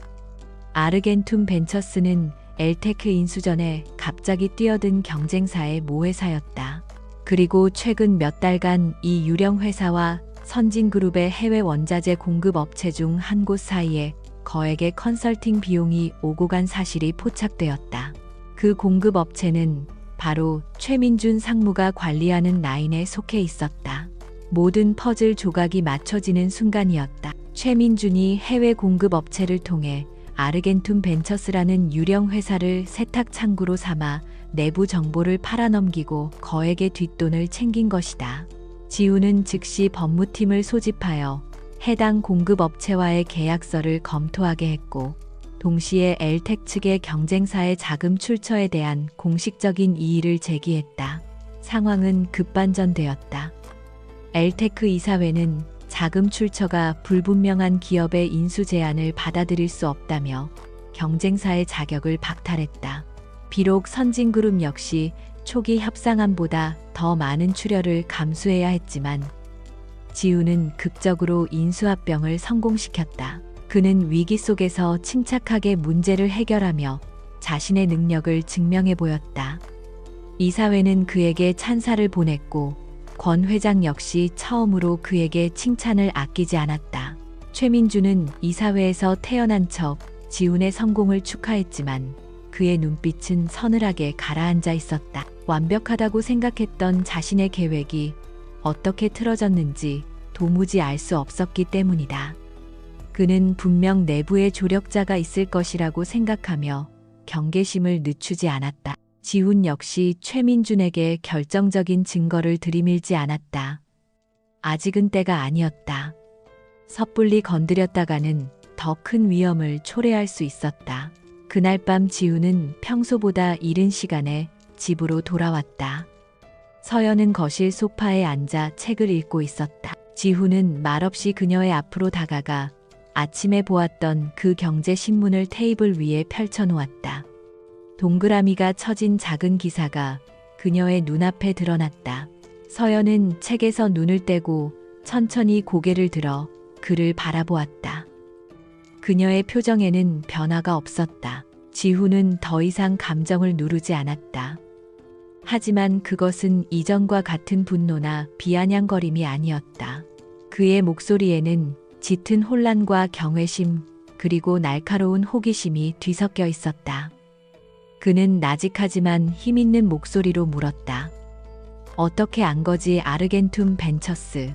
아르겐툼 벤처스는 엘테크 인수 전에 갑자기 뛰어든 경쟁사의 모회사였다. 그리고 최근 몇 달간 이 유령 회사와 선진그룹의 해외 원자재 공급 업체 중 한 곳 사이에 거액의 컨설팅 비용이 오고 간 사실이 포착되었다. 그 공급 업체는 바로 최민준 상무가 관리하는 라인에 속해 있었다. 모든 퍼즐 조각이 맞춰지는 순간이었다. 최민준이 해외 공급 업체를 통해 아르겐툼 벤처스라는 유령 회사를 세탁 창구로 삼아 내부 정보를 팔아넘기고 거액의 뒷돈을 챙긴 것이다. 지우는 즉시 법무팀을 소집하여 해당 공급업체와의 계약서를 검토하게 했고 동시에 엘텍 측의 경쟁사의 자금 출처에 대한 공식적인 이의를 제기했다. 상황은 급반전되었다. 엘테크 이사회는 자금 출처가 불분명한 기업의 인수 제안을 받아들일 수 없다며 경쟁사의 자격을 박탈했다. 비록 선진그룹 역시 초기 협상안보다 더 많은 출혈을 감수해야 했지만 지우는 극적으로 인수합병을 성공시켰다. 그는 위기 속에서 침착하게 문제를 해결하며 자신의 능력을 증명해 보였다. 이사회는 그에게 찬사를 보냈고 권 회장 역시 처음으로 그에게 칭찬을 아끼지 않았다. 최민주는 이사회에서 태어난 척 지훈의 성공을 축하했지만 그의 눈빛은 서늘하게 가라앉아 있었다. 완벽하다고 생각했던 자신의 계획이 어떻게 틀어졌는지 도무지 알 수 없었기 때문이다. 그는 분명 내부에 조력자가 있을 것이라고 생각하며 경계심을 늦추지 않았다. 지훈 역시 최민준에게 결정적인 증거를 들이밀지 않았다. 아직은 때가 아니었다. 섣불리 건드렸다가는 더 큰 위험을 초래할 수 있었다. 그날 밤 지훈은 평소보다 이른 시간에 집으로 돌아왔다. 서연은 거실 소파에 앉아 책을 읽고 있었다. 지훈은 말없이 그녀의 앞으로 다가가 아침에 보았던 그 경제신문을 테이블 위에 펼쳐놓았다. 동그라미가 쳐진 작은 기사가 그녀의 눈앞에 드러났다. 서연은 책에서 눈을 떼고 천천히 고개를 들어 그를 바라보았다. 그녀의 표정에는 변화가 없었다. 지훈은 더 이상 감정을 누르지 않았다. 하지만 그것은 이전과 같은 분노나 비아냥거림이 아니었다. 그의 목소리에는 짙은 혼란과 경외심 그리고 날카로운 호기심이 뒤섞여 있었다. 그는 나직하지만 힘있는 목소리로 물었다. 어떻게 안 거지 아르겐툼 벤처스.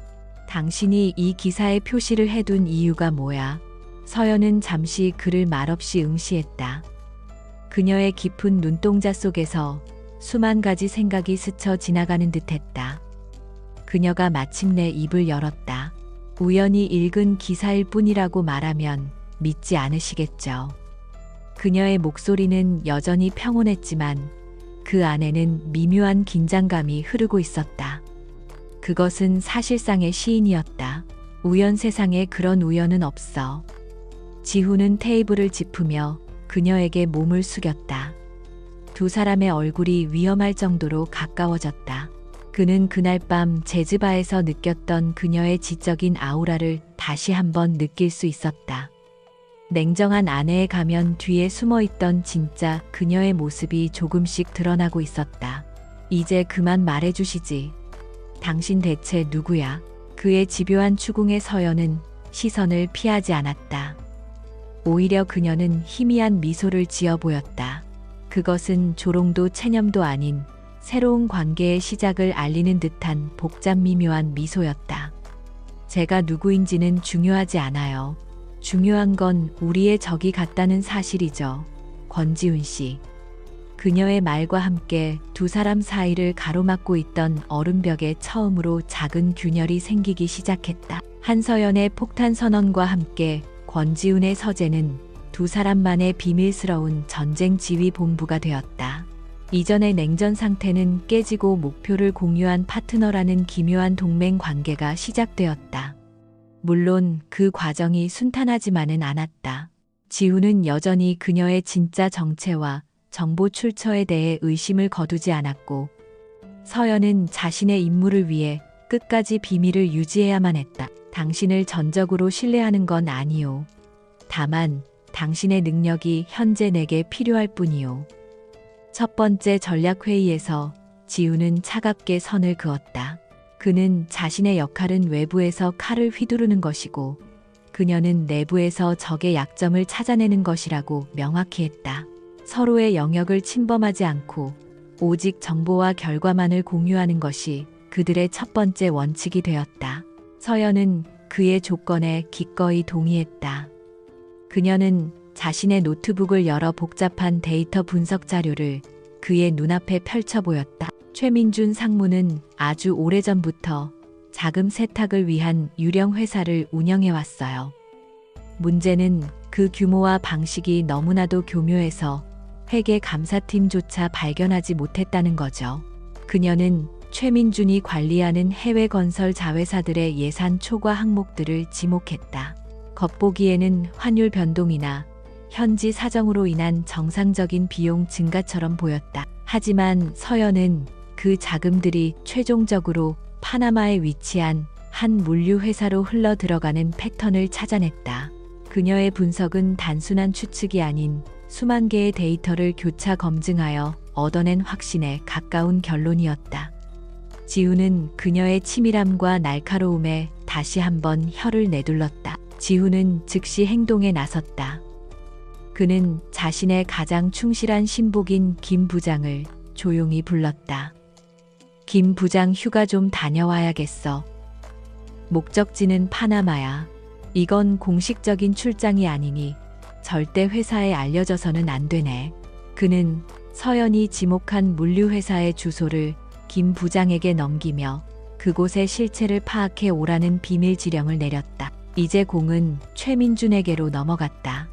당신이 이 기사에 표시를 해둔 이유가 뭐야? 서연은 잠시 그를 말없이 응시했다. 그녀의 깊은 눈동자 속에서 수만 가지 생각이 스쳐 지나가는 듯했다. 그녀가 마침내 입을 열었다. 우연히 읽은 기사일 뿐이라고 말하면 믿지 않으시겠죠. 그녀의 목소리는 여전히 평온했지만 그 안에는 미묘한 긴장감이 흐르고 있었다. 그것은 사실상의 시인이었다. 우연 세상에 그런 우연은 없어. 지훈은 테이블을 짚으며 그녀에게 몸을 숙였다. 두 사람의 얼굴이 위험할 정도로 가까워졌다. 그는 그날 밤 재즈바에서 느꼈던 그녀의 지적인 아우라를 다시 한번 느낄 수 있었다. 냉정한 아내의 가면 뒤에 숨어있던 진짜 그녀의 모습이 조금씩 드러나고 있었다. 이제 그만 말해주시지. 당신 대체 누구야? 그의 집요한 추궁에 서연은 시선을 피하지 않았다. 오히려 그녀는 희미한 미소를 지어 보였다. 그것은 조롱도 체념도 아닌 새로운 관계의 시작을 알리는 듯한 복잡 미묘한 미소였다. 제가 누구인지는 중요하지 않아요. 중요한 건 우리의 적이 같다는 사실이죠. 권지훈 씨. 그녀의 말과 함께 두 사람 사이를 가로막고 있던 얼음벽에 처음으로 작은 균열이 생기기 시작했다. 한서연의 폭탄 선언과 함께 권지훈의 서재는 두 사람만의 비밀스러운 전쟁 지휘 본부가 되었다. 이전의 냉전 상태는 깨지고 목표를 공유한 파트너라는 기묘한 동맹 관계가 시작되었다. 물론 그 과정이 순탄하지만은 않았다. 지훈은 여전히 그녀의 진짜 정체와 정보 출처에 대해 의심을 거두지 않았고, 서연은 자신의 임무를 위해 끝까지 비밀을 유지해야만 했다. 당신을 전적으로 신뢰하는 건 아니요. 다만 당신의 능력이 현재 내게 필요할 뿐이요. 첫 번째 전략회의에서 지훈은 차갑게 선을 그었다. 그는 자신의 역할은 외부에서 칼을 휘두르는 것이고, 그녀는 내부에서 적의 약점을 찾아내는 것이라고 명확히 했다. 서로의 영역을 침범하지 않고 오직 정보와 결과만을 공유하는 것이 그들의 첫 번째 원칙이 되었다. 서연은 그의 조건에 기꺼이 동의했다. 그녀는 자신의 노트북을 열어 복잡한 데이터 분석 자료를 그의 눈앞에 펼쳐 보였다. 최민준 상무는 아주 오래전부터 자금 세탁을 위한 유령 회사를 운영해왔어요. 문제는 그 규모와 방식이 너무나도 교묘해서 회계 감사팀조차 발견하지 못했다는 거죠. 그녀는 최민준이 관리하는 해외 건설 자회사들의 예산 초과 항목들을 지목했다. 겉보기에는 환율 변동이나 현지 사정으로 인한 정상적인 비용 증가처럼 보였다. 하지만 서연은 그 자금들이 최종적으로 파나마에 위치한 한 물류 회사로 흘러 들어가는 패턴을 찾아냈다. 그녀의 분석은 단순한 추측이 아닌 수만 개의 데이터를 교차 검증하여 얻어낸 확신에 가까운 결론이었다. 지훈은 그녀의 치밀함과 날카로움에 다시 한번 혀를 내둘렀다. 지훈은 즉시 행동에 나섰다. 그는 자신의 가장 충실한 신복인 김 부장을 조용히 불렀다. 김 부장 휴가 좀 다녀와야겠어. 목적지는 파나마야. 이건 공식적인 출장이 아니니 절대 회사에 알려져서는 안 되네. 그는 서연이 지목한 물류회사의 주소를 김 부장에게 넘기며 그곳의 실체를 파악해 오라는 비밀 지령을 내렸다. 이제 공은 최민준에게로 넘어갔다.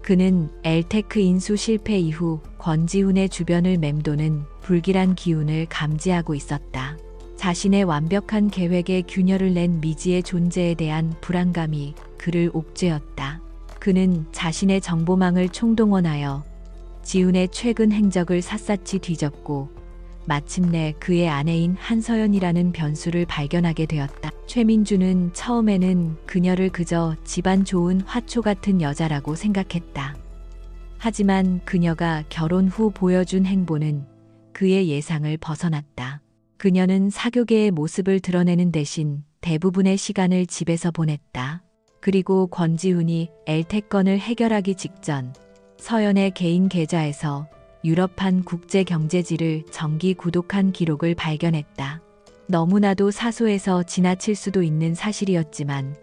그는 엘테크 인수 실패 이후 권지훈의 주변을 맴도는 불길한 기운을 감지하고 있었다. 자신의 완벽한 계획에 균열을 낸 미지의 존재에 대한 불안감이 그를 옥죄었다. 그는 자신의 정보망을 총동원하여 지훈의 최근 행적을 샅샅이 뒤졌고 마침내 그의 아내인 한서연이라는 변수를 발견하게 되었다. 최민준은 처음에는 그녀를 그저 집안 좋은 화초 같은 여자라고 생각했다. 하지만 그녀가 결혼 후 보여준 행보는 그의 예상을 벗어났다. 그녀는 사교계의 모습을 드러내는 대신 대부분의 시간을 집에서 보냈다. 그리고 권지훈이 엘텍 건을 해결하기 직전 서연의 개인 계좌에서 유럽판 국제경제지를 정기 구독한 기록을 발견했다. 너무나도 사소해서 지나칠 수도 있는 사실이었지만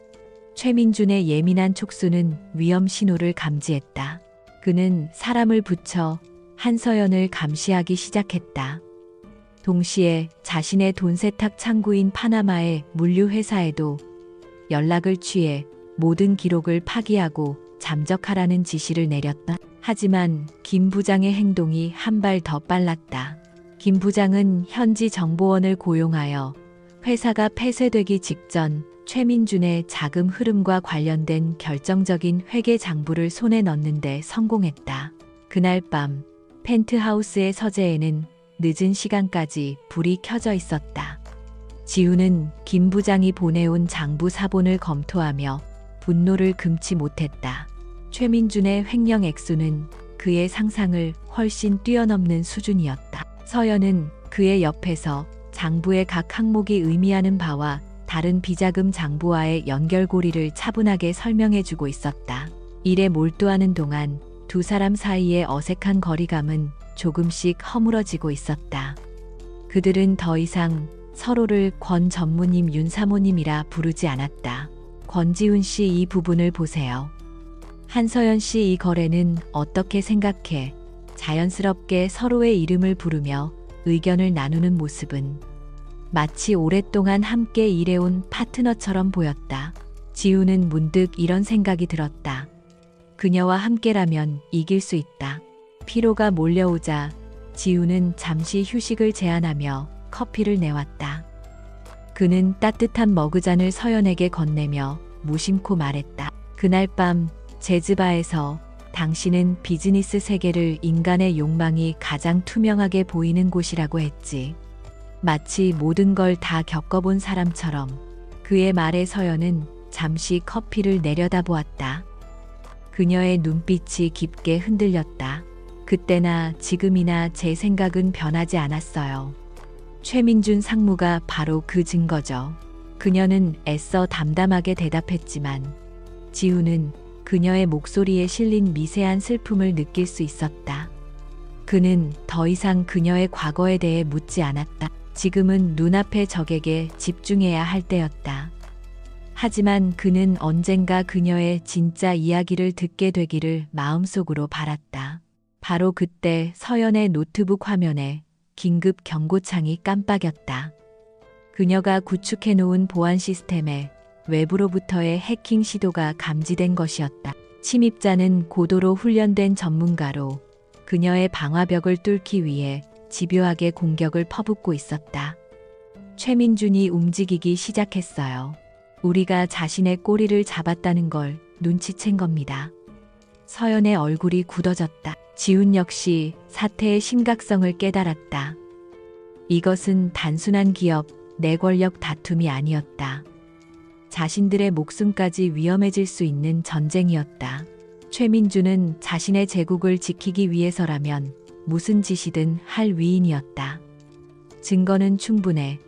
최민준의 예민한 촉수는 위험 신호를 감지했다. 그는 사람을 붙여 한서연을 감시하기 시작했다. 동시에 자신의 돈 세탁 창구인 파나마의 물류회사에도 연락을 취해 모든 기록을 파기하고 잠적하라는 지시를 내렸다. 하지만 김 부장의 행동이 한 발 더 빨랐다. 김 부장은 현지 정보원을 고용하여 회사가 폐쇄되기 직전 최민준의 자금 흐름과 관련된 결정적인 회계 장부를 손에 넣는 데 성공했다. 그날 밤 펜트하우스의 서재에는 늦은 시간까지 불이 켜져 있었다. 지훈은 김 부장이 보내온 장부 사본을 검토하며 분노를 금치 못했다. 최민준의 횡령 액수는 그의 상상을 훨씬 뛰어넘는 수준이었다. 서연은 그의 옆에서 장부의 각 항목이 의미하는 바와 다른 비자금 장부와의 연결고리를 차분하게 설명해주고 있었다. 일에 몰두하는 동안 두 사람 사이의 어색한 거리감은 조금씩 허물어지고 있었다. 그들은 더 이상 서로를 권 전무님, 윤 사모님이라 부르지 않았다. 권지훈 씨, 이 부분을 보세요. 한서연 씨, 이 거래는 어떻게 생각해? 자연스럽게 서로의 이름을 부르며 의견을 나누는 모습은 마치 오랫동안 함께 일해온 파트너처럼 보였다. 지우는 문득 이런 생각이 들었다. 그녀와 함께라면 이길 수 있다. 피로가 몰려오자 지우는 잠시 휴식을 제안하며 커피를 내왔다. 그는 따뜻한 머그잔을 서연에게 건네며 무심코 말했다. 그날 밤 제즈바에서 당신은 비즈니스 세계를 인간의 욕망이 가장 투명하게 보이는 곳이라고 했지. 마치 모든 걸 다 겪어본 사람처럼. 그의 말에 서연은 잠시 커피를 내려다보았다. 그녀의 눈빛이 깊게 흔들렸다. 그때나 지금이나 제 생각은 변하지 않았어요. 최민준 상무가 바로 그 증거죠. 그녀는 애써 담담하게 대답했지만 지우는 그녀의 목소리에 실린 미세한 슬픔을 느낄 수 있었다. 그는 더 이상 그녀의 과거에 대해 묻지 않았다. 지금은 눈앞의 적에게 집중해야 할 때였다. 하지만 그는 언젠가 그녀의 진짜 이야기를 듣게 되기를 마음속으로 바랐다. 바로 그때 서연의 노트북 화면에 긴급 경고창이 깜빡였다. 그녀가 구축해 놓은 보안 시스템에 외부로부터의 해킹 시도가 감지된 것이었다. 침입자는 고도로 훈련된 전문가로 그녀의 방화벽을 뚫기 위해 집요하게 공격을 퍼붓고 있었다. 최민준이 움직이기 시작했어요. 우리가 자신의 꼬리를 잡았다는 걸 눈치챈 겁니다. 서연의 얼굴이 굳어졌다. 지훈 역시 사태의 심각성을 깨달았다. 이것은 단순한 기업 내 권력 다툼이 아니었다. 자신들의 목숨까지 위험해질 수 있는 전쟁이었다. 최민주는 자신의 제국을 지키기 위해서라면 무슨 짓이든 할 위인이었다. 증거는 충분해.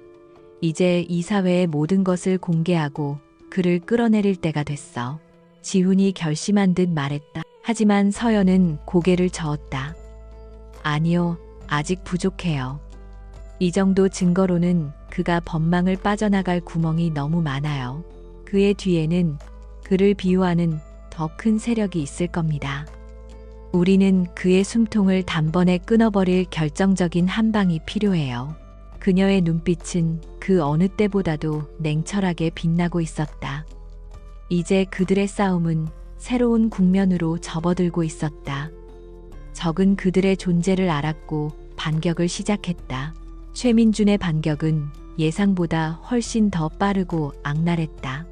이제 이 사회의 모든 것을 공개하고 그를 끌어내릴 때가 됐어. 지훈이 결심한 듯 말했다. 하지만 서연은 고개를 저었다. 아니요, 아직 부족해요. 이 정도 증거로는 그가 법망을 빠져나갈 구멍이 너무 많아요. 그의 뒤에는 그를 비유하는 더 큰 세력이 있을 겁니다. 우리는 그의 숨통을 단번에 끊어버릴 결정적인 한 방이 필요해요. 그녀의 눈빛은 그 어느 때보다도 냉철하게 빛나고 있었다. 이제 그들의 싸움은 새로운 국면으로 접어들고 있었다. 적은 그들의 존재를 알았고 반격을 시작했다. 최민준의 반격은 예상보다 훨씬 더 빠르고 악랄했다.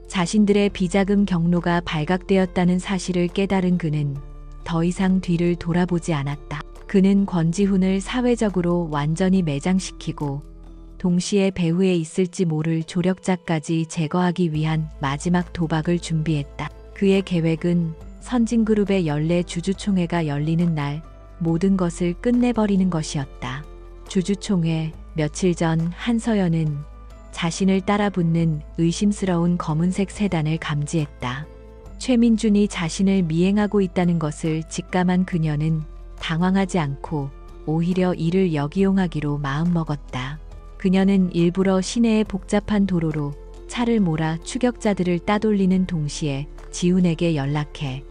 자신들의 비자금 경로가 발각되었다는 사실을 깨달은 그는 더 이상 뒤를 돌아보지 않았다. 그는 권지훈을 사회적으로 완전히 매장시키고 동시에 배후에 있을지 모를 조력자까지 제거하기 위한 마지막 도박을 준비했다. 그의 계획은 선진그룹의 연례 주주총회가 열리는 날 모든 것을 끝내버리는 것이었다. 주주총회 며칠 전 한서연은 자신을 따라붙는 의심스러운 검은색 세단을 감지했다. 최민준이 자신을 미행하고 있다는 것을 직감한 그녀는 당황하지 않고 오히려 이를 역이용하기로 마음먹었다. 그녀는 일부러 시내의 복잡한 도로로 차를 몰아 추격자들을 따돌리는 동시에 지훈에게 연락해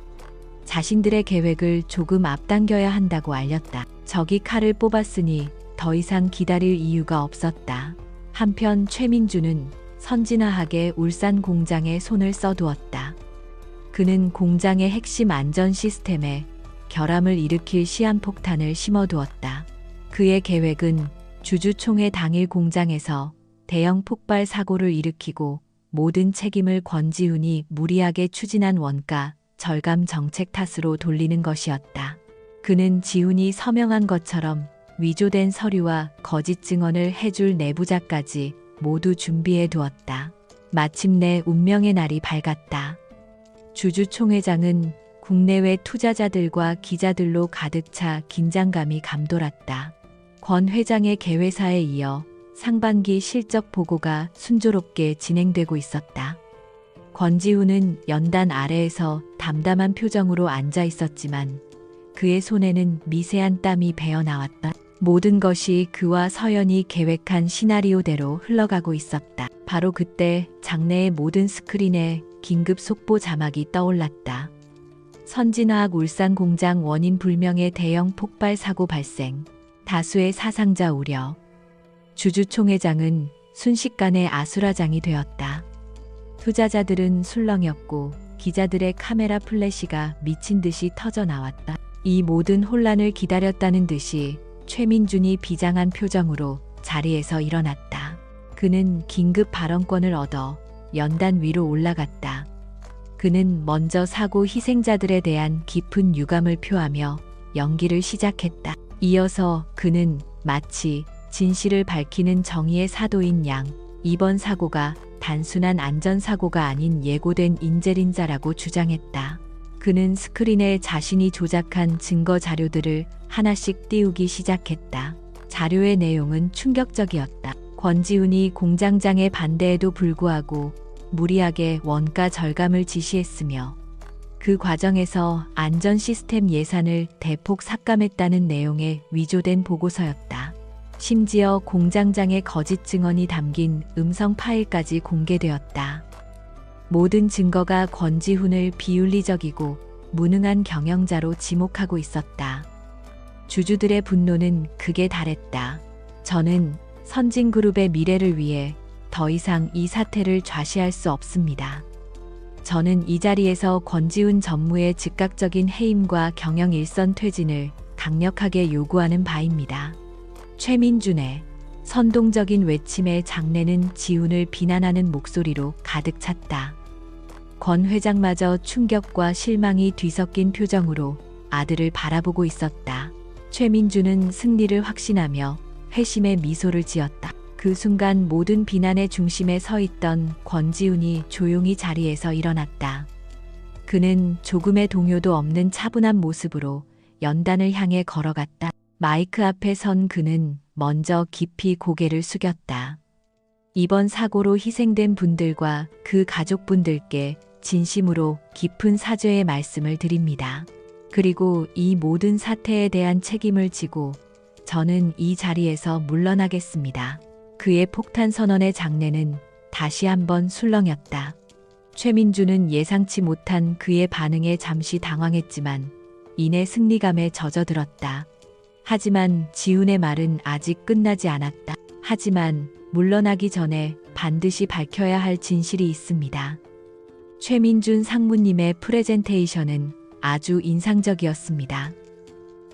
자신들의 계획을 조금 앞당겨야 한다고 알렸다. 적이 칼을 뽑았으니 더 이상 기다릴 이유가 없었다. 한편 최민주는 선진화하게 울산 공장에 손을 써두었다. 그는 공장의 핵심 안전 시스템에 결함을 일으킬 시한폭탄을 심어두었다. 그의 계획은 주주총회 당일 공장에서 대형 폭발 사고를 일으키고 모든 책임을 권지훈이 무리하게 추진한 원가 절감 정책 탓으로 돌리는 것이었다. 그는 지훈이 서명한 것처럼 위조된 서류와 거짓 증언을 해줄 내부자까지 모두 준비해 두었다. 마침내 운명의 날이 밝았다. 주주총회장은 국내외 투자자들과 기자들로 가득 차 긴장감이 감돌았다. 권 회장의 개회사에 이어 상반기 실적 보고가 순조롭게 진행되고 있었다. 권지훈은 연단 아래에서 담담한 표정으로 앉아 있었지만 그의 손에는 미세한 땀이 배어 나왔다. 모든 것이 그와 서연이 계획한 시나리오대로 흘러가고 있었다. 바로 그때 장내의 모든 스크린에 긴급 속보 자막이 떠올랐다. 선진화학 울산 공장 원인 불명의 대형 폭발 사고 발생. 다수의 사상자 우려. 주주 총회장은 순식간에 아수라장이 되었다. 투자자들은 술렁였고 기자들의 카메라 플래시가 미친 듯이 터져 나왔다. 이 모든 혼란을 기다렸다는 듯이 최민준이 비장한 표정으로 자리에서 일어났다. 그는 긴급 발언권을 얻어 연단 위로 올라갔다. 그는 먼저 사고 희생자들에 대한 깊은 유감을 표하며 연기를 시작했다. 이어서 그는 마치 진실을 밝히는 정의의 사도인 양, 이번 사고가 단순한 안전사고가 아닌 예고된 인재린자라고 주장했다. 그는 스크린에 자신이 조작한 증거 자료들을 하나씩 띄우기 시작했다. 자료의 내용은 충격적이었다. 권지훈이 공장장의 반대에도 불구하고 무리하게 원가 절감을 지시했으며 그 과정에서 안전 시스템 예산을 대폭 삭감했다는 내용의 위조된 보고서였다. 심지어 공장장의 거짓 증언이 담긴 음성 파일까지 공개되었다. 모든 증거가 권지훈을 비윤리적이고 무능한 경영자로 지목하고 있었다. 주주들의 분노는 극에 달했다. 저는 선진그룹의 미래를 위해 더 이상 이 사태를 좌시할 수 없습니다. 저는 이 자리에서 권지훈 전무의 즉각적인 해임과 경영 일선 퇴진을 강력하게 요구하는 바입니다. 최민준의 선동적인 외침에 장내는 지훈을 비난하는 목소리로 가득 찼다. 권 회장마저 충격과 실망이 뒤섞인 표정으로 아들을 바라보고 있었다. 최민준은 승리를 확신하며 회심의 미소를 지었다. 그 순간 모든 비난의 중심에 서 있던 권지훈이 조용히 자리에서 일어났다. 그는 조금의 동요도 없는 차분한 모습으로 연단을 향해 걸어갔다. 마이크 앞에 선 그는 먼저 깊이 고개를 숙였다. 이번 사고로 희생된 분들과 그 가족분들께 진심으로 깊은 사죄의 말씀을 드립니다. 그리고 이 모든 사태에 대한 책임을 지고 저는 이 자리에서 물러나겠습니다. 그의 폭탄 선언의 장내는 다시 한번 술렁였다. 최민준은 예상치 못한 그의 반응에 잠시 당황했지만 이내 승리감에 젖어들었다. 하지만 지훈의 말은 아직 끝나지 않았다. 하지만 물러나기 전에 반드시 밝혀야 할 진실이 있습니다. 최민준 상무님의 프레젠테이션은 아주 인상적이었습니다.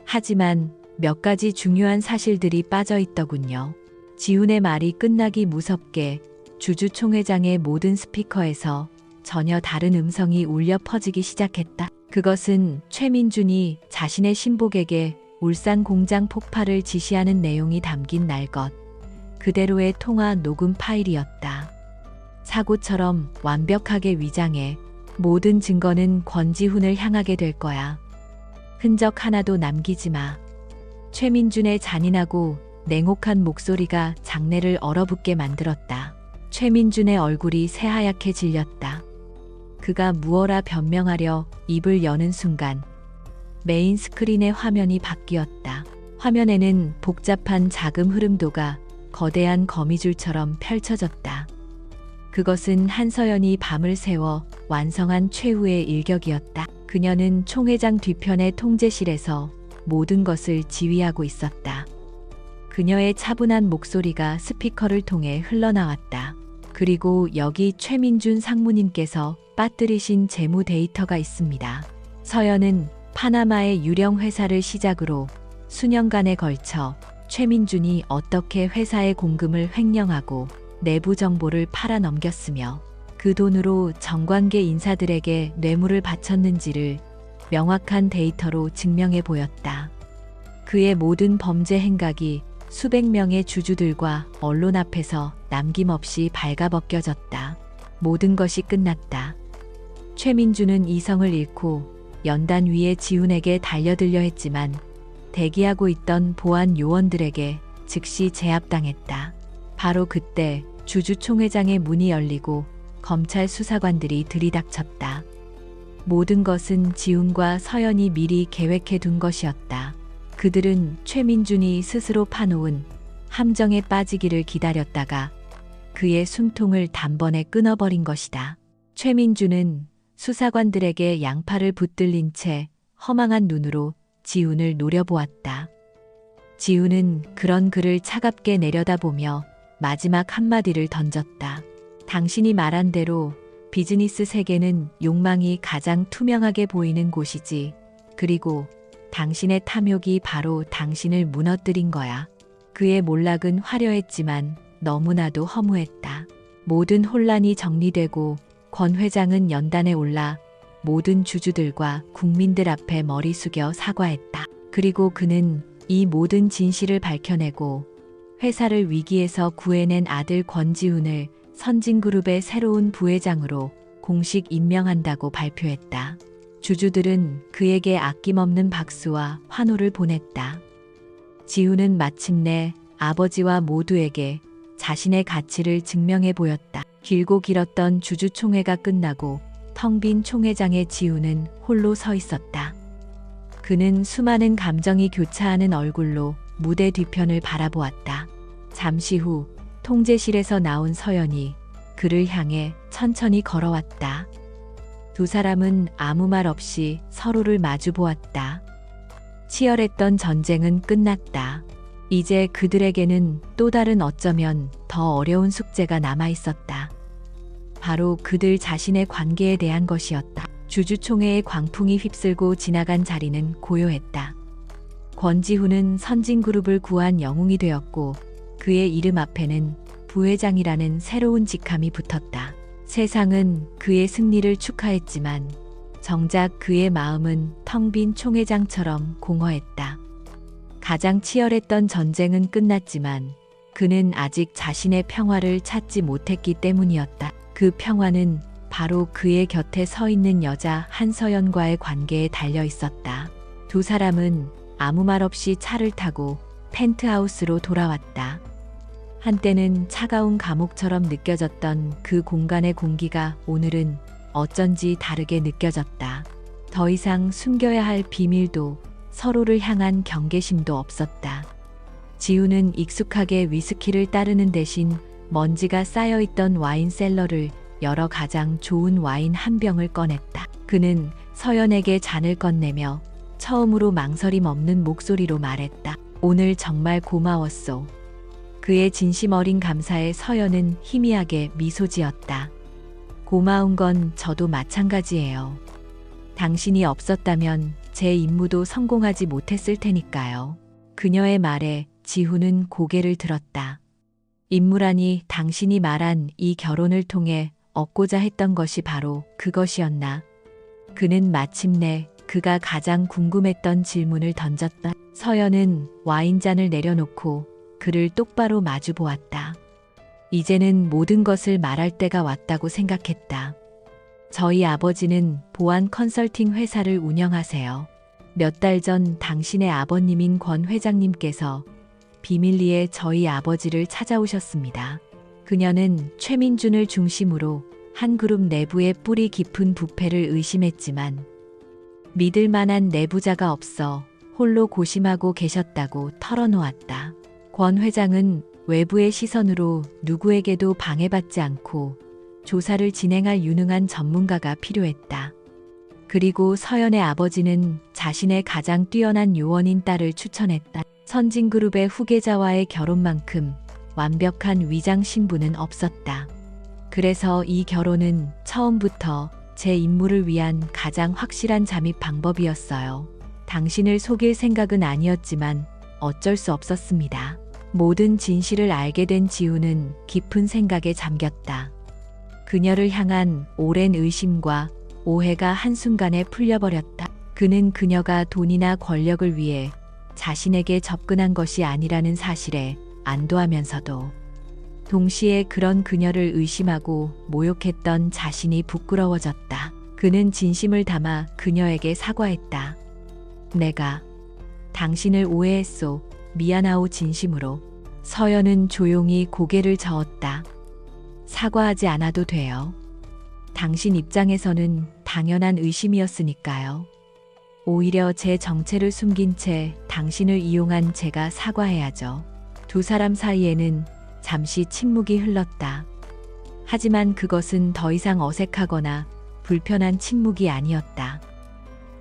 하지만 몇 가지 중요한 사실들이 빠져 있더군요. 지훈의 말이 끝나기 무섭게 주주총회장의 모든 스피커에서 전혀 다른 음성이 울려 퍼지기 시작했다. 그것은 최민준이 자신의 신복에게 울산 공장 폭발을 지시하는 내용이 담긴 날 것 그대로의 통화 녹음 파일이었다. 사고처럼 완벽하게 위장해 모든 증거는 권지훈을 향하게 될 거야. 흔적 하나도 남기지 마. 최민준의 잔인하고 냉혹한 목소리가 장내를 얼어붙게 만들었다. 최민준의 얼굴이 새하얗게 질렸다. 그가 무어라 변명하려 입을 여는 순간 메인 스크린의 화면이 바뀌었다. 화면에는 복잡한 자금 흐름도가 거대한 거미줄처럼 펼쳐졌다. 그것은 한서연이 밤을 새워 완성한 최후의 일격이었다. 그녀는 총회장 뒤편의 통제실에서 모든 것을 지휘하고 있었다. 그녀의 차분한 목소리가 스피커를 통해 흘러나왔다. 그리고 여기 최민준 상무님께서 빠뜨리신 재무 데이터가 있습니다. 서연은 파나마의 유령 회사를 시작으로 수년간에 걸쳐 최민준이 어떻게 회사의 공금을 횡령하고 내부 정보를 팔아넘겼으며 그 돈으로 정관계 인사들에게 뇌물을 바쳤는지를 명확한 데이터로 증명해 보였다. 그의 모든 범죄 행각이 수백 명의 주주들과 언론 앞에서 남김없이 발가벗겨졌다. 모든 것이 끝났다. 최민준은 이성을 잃고 연단 위에 지훈에게 달려들려 했지만 대기하고 있던 보안 요원들에게 즉시 제압당했다. 바로 그때 주주총회장의 문이 열리고 검찰 수사관들이 들이닥쳤다. 모든 것은 지훈과 서연이 미리 계획해 둔 것이었다. 그들은 최민준이 스스로 파놓은 함정에 빠지기를 기다렸다가 그의 숨통을 단번에 끊어버린 것이다. 최민준은 수사관들에게 양팔을 붙들린 채 허망한 눈으로 지훈을 노려보았다. 지훈은 그런 그를 차갑게 내려다보며 마지막 한마디를 던졌다. 당신이 말한 대로 비즈니스 세계는 욕망이 가장 투명하게 보이는 곳이지. 그리고 당신의 탐욕이 바로 당신을 무너뜨린 거야. 그의 몰락은 화려했지만 너무나도 허무했다. 모든 혼란이 정리되고 권 회장은 연단에 올라 모든 주주들과 국민들 앞에 머리 숙여 사과했다. 그리고 그는 이 모든 진실을 밝혀내고 회사를 위기에서 구해낸 아들 권지훈을 선진그룹의 새로운 부회장으로 공식 임명한다고 발표했다. 주주들은 그에게 아낌없는 박수와 환호를 보냈다. 지훈은 마침내 아버지와 모두에게 자신의 가치를 증명해 보였다. 길고 길었던 주주총회가 끝나고 텅 빈 총회장의 지훈은 홀로 서 있었다. 그는 수많은 감정이 교차하는 얼굴로 무대 뒤편을 바라보았다. 잠시 후 통제실에서 나온 서연이 그를 향해 천천히 걸어왔다. 두 사람은 아무 말 없이 서로를 마주 보았다. 치열했던 전쟁은 끝났다. 이제 그들에게는 또 다른 어쩌면 더 어려운 숙제가 남아 있었다. 바로 그들 자신의 관계에 대한 것이었다. 주주총회의 광풍이 휩쓸고 지나간 자리는 고요했다. 권지훈은 선진그룹을 구한 영웅이 되었고 그의 이름 앞에는 부회장이라는 새로운 직함이 붙었다. 세상은 그의 승리를 축하했지만 정작 그의 마음은 텅 빈 총회장처럼 공허했다. 가장 치열했던 전쟁은 끝났지만 그는 아직 자신의 평화를 찾지 못했기 때문이었다. 그 평화는 바로 그의 곁에 서 있는 여자 한서연과의 관계에 달려 있었다. 두 사람은 아무 말 없이 차를 타고 펜트하우스로 돌아왔다. 한때는 차가운 감옥처럼 느껴졌던 그 공간의 공기가 오늘은 어쩐지 다르게 느껴졌다. 더 이상 숨겨야 할 비밀도 서로를 향한 경계심도 없었다. 지훈은 익숙하게 위스키를 따르는 대신 먼지가 쌓여있던 와인 셀러를 열어 가장 좋은 와인 한 병을 꺼냈다. 그는 서연에게 잔을 건네며 처음으로 망설임 없는 목소리로 말했다. 오늘 정말 고마웠소. 그의 진심 어린 감사에 서연은 희미하게 미소 지었다. 고마운 건 저도 마찬가지예요. 당신이 없었다면 제 임무도 성공하지 못했을 테니까요. 그녀의 말에 지훈은 고개를 들었다. 임무라니 당신이 말한 이 결혼을 통해 얻고자 했던 것이 바로 그것이었나? 그는 마침내 그가 가장 궁금했던 질문을 던졌다. 서연은 와인잔을 내려놓고 그를 똑바로 마주 보았다. 이제는 모든 것을 말할 때가 왔다고 생각했다. 저희 아버지는 보안 컨설팅 회사를 운영하세요. 몇 달 전 당신의 아버님인 권 회장님께서 비밀리에 저희 아버지를 찾아오셨습니다. 그녀는 최민준을 중심으로 한 그룹 내부의 뿌리 깊은 부패를 의심했지만 믿을 만한 내부자가 없어 홀로 고심하고 계셨다고 털어놓았다. 권 회장은 외부의 시선으로 누구에게도 방해받지 않고 조사를 진행할 유능한 전문가가 필요했다. 그리고 서연의 아버지는 자신의 가장 뛰어난 요원인 딸을 추천했다. 선진그룹의 후계자와의 결혼만큼 완벽한 위장 신부는 없었다. 그래서 이 결혼은 처음부터 제 임무를 위한 가장 확실한 잠입 방법이었어요. 당신을 속일 생각은 아니었지만 어쩔 수 없었습니다. 모든 진실을 알게 된 지훈은 깊은 생각에 잠겼다. 그녀를 향한 오랜 의심과 오해가 한순간에 풀려버렸다. 그는 그녀가 돈이나 권력을 위해 자신에게 접근한 것이 아니라는 사실에 안도하면서도 동시에 그런 그녀를 의심하고 모욕했던 자신이 부끄러워졌다. 그는 진심을 담아 그녀에게 사과했다. 내가 당신을 오해했소. 미안하오 진심으로. 서연은 조용히 고개를 저었다. 사과하지 않아도 돼요. 당신 입장에서는 당연한 의심이었으니까요. 오히려 제 정체를 숨긴 채 당신을 이용한 제가 사과해야죠. 두 사람 사이에는 잠시 침묵이 흘렀다. 하지만 그것은 더 이상 어색하거나 불편한 침묵이 아니었다.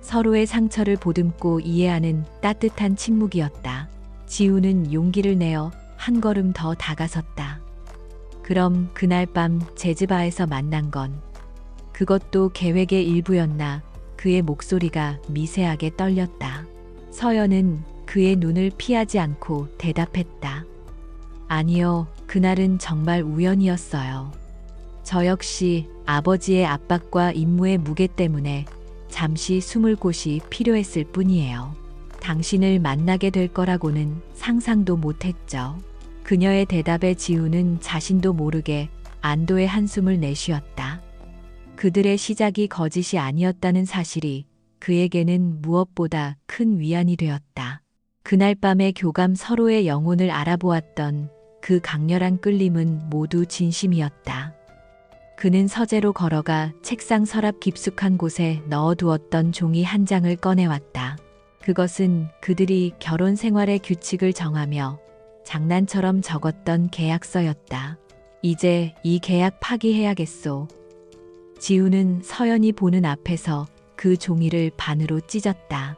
서로의 상처를 보듬고 이해하는 따뜻한 침묵이었다. 지우는 용기를 내어 한 걸음 더 다가섰다. 그럼 그날 밤 재즈바에서 만난 건 그것도 계획의 일부였나? 그의 목소리가 미세하게 떨렸다. 서연은 그의 눈을 피하지 않고 대답했다. 아니요, 그날은 정말 우연이었어요. 저 역시 아버지의 압박과 임무의 무게 때문에 잠시 숨을 곳이 필요했을 뿐이에요. 당신을 만나게 될 거라고는 상상도 못했죠. 그녀의 대답에 지우는 자신도 모르게 안도의 한숨을 내쉬었다. 그들의 시작이 거짓이 아니었다는 사실이 그에게는 무엇보다 큰 위안이 되었다. 그날 밤의 교감 서로의 영혼을 알아보았던 그 강렬한 끌림은 모두 진심이었다. 그는 서재로 걸어가 책상 서랍 깊숙한 곳에 넣어두었던 종이 한 장을 꺼내왔다. 그것은 그들이 결혼 생활의 규칙을 정하며 장난처럼 적었던 계약서였다. 이제 이 계약 파기해야겠소. 지우는 서연이 보는 앞에서 그 종이를 반으로 찢었다.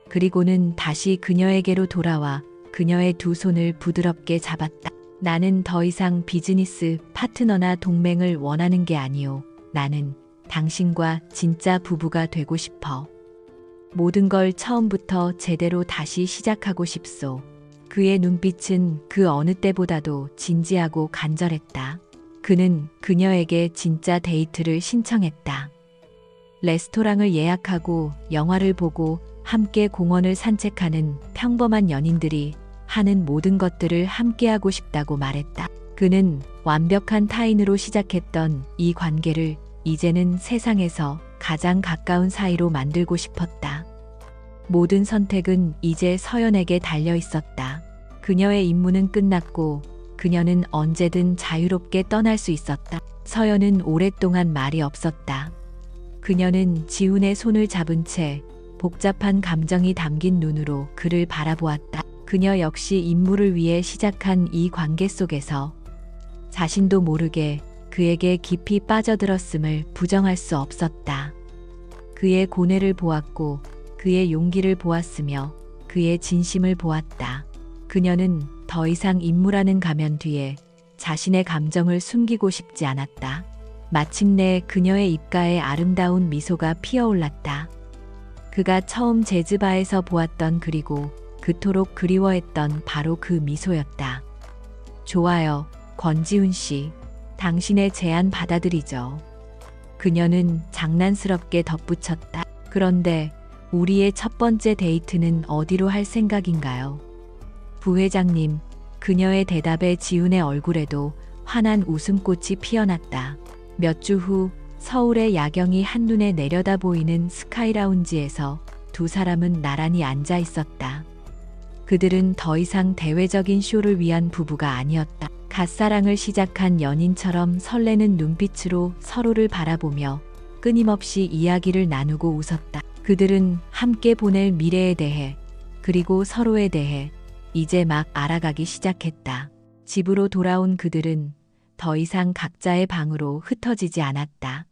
그리고는 다시 그녀에게로 돌아와 그녀의 두 손을 부드럽게 잡았다. 나는 더 이상 비즈니스 파트너나 동맹을 원하는 게 아니오. 나는 당신과 진짜 부부가 되고 싶어. 모든 걸 처음부터 제대로 다시 시작하고 싶소. 그의 눈빛은 그 어느 때보다도 진지하고 간절했다. 그는 그녀에게 진짜 데이트를 신청했다. 레스토랑을 예약하고 영화를 보고 함께 공원을 산책하는 평범한 연인들이 하는 모든 것들을 함께하고 싶다고 말했다. 그는 완벽한 타인으로 시작했던 이 관계를 이제는 세상에서 가장 가까운 사이로 만들고 싶었다. 모든 선택은 이제 서연에게 달려 있었다. 그녀의 임무는 끝났고 그녀는 언제든 자유롭게 떠날 수 있었다. 서연은 오랫동안 말이 없었다. 그녀는 지훈의 손을 잡은 채 복잡한 감정이 담긴 눈으로 그를 바라보았다. 그녀 역시 임무를 위해 시작한 이 관계 속에서 자신도 모르게 그에게 깊이 빠져들었음을 부정할 수 없었다. 그의 고뇌를 보았고 그의 용기를 보았으며 그의 진심을 보았다. 그녀는 더 이상 임무라는 가면 뒤에 자신의 감정을 숨기고 싶지 않았다. 마침내 그녀의 입가에 아름다운 미소가 피어올랐다. 그가 처음 재즈바에서 보았던 그리고 그토록 그리워했던 바로 그 미소였다. 좋아요, 권지훈 씨. 당신의 제안 받아들이죠. 그녀는 장난스럽게 덧붙였다. 그런데 우리의 첫 번째 데이트는 어디로 할 생각인가요? 부회장님, 그녀의 대답에 지훈의 얼굴에도 환한 웃음꽃이 피어났다. 몇 주 후 서울의 야경이 한눈에 내려다 보이는 스카이라운지에서 두 사람은 나란히 앉아 있었다. 그들은 더 이상 대외적인 쇼를 위한 부부가 아니었다. 갓사랑을 시작한 연인처럼 설레는 눈빛으로 서로를 바라보며 끊임없이 이야기를 나누고 웃었다. 그들은 함께 보낼 미래에 대해 그리고 서로에 대해 이제 막 알아가기 시작했다. 집으로 돌아온 그들은 더 이상 각자의 방으로 흩어지지 않았다.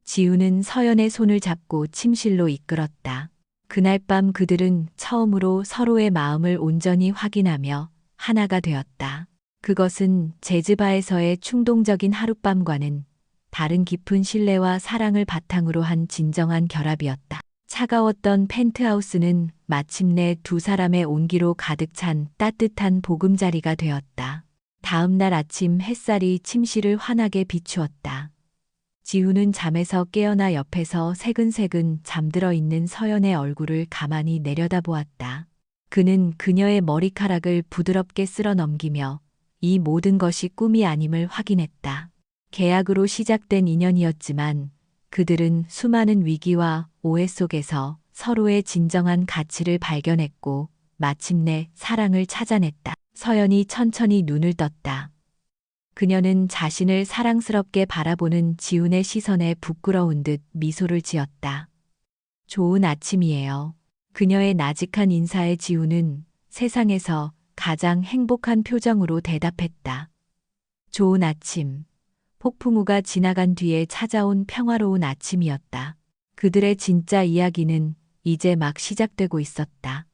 지우는 서연의 손을 잡고 침실로 이끌었다. 그날 밤 그들은 처음으로 서로의 마음을 온전히 확인하며 하나가 되었다. 그것은 재즈바에서의 충동적인 하룻밤과는 다른 깊은 신뢰와 사랑을 바탕으로 한 진정한 결합이었다. 차가웠던 펜트하우스는 마침내 두 사람의 온기로 가득 찬 따뜻한 보금자리가 되었다. 다음 날 아침 햇살이 침실을 환하게 비추었다. 지훈은 잠에서 깨어나 옆에서 새근새근 잠들어 있는 서연의 얼굴을 가만히 내려다보았다. 그는 그녀의 머리카락을 부드럽게 쓸어 넘기며 이 모든 것이 꿈이 아님을 확인했다. 계약으로 시작된 인연이었지만 그들은 수많은 위기와 오해 속에서 서로의 진정한 가치를 발견했고 마침내 사랑을 찾아냈다. 서연이 천천히 눈을 떴다. 그녀는 자신을 사랑스럽게 바라보는 지훈의 시선에 부끄러운 듯 미소를 지었다. 좋은 아침이에요. 그녀의 나직한 인사에 지우는 세상에서 가장 행복한 표정으로 대답했다. 좋은 아침. 폭풍우가 지나간 뒤에 찾아온 평화로운 아침이었다. 그들의 진짜 이야기는 이제 막 시작되고 있었다.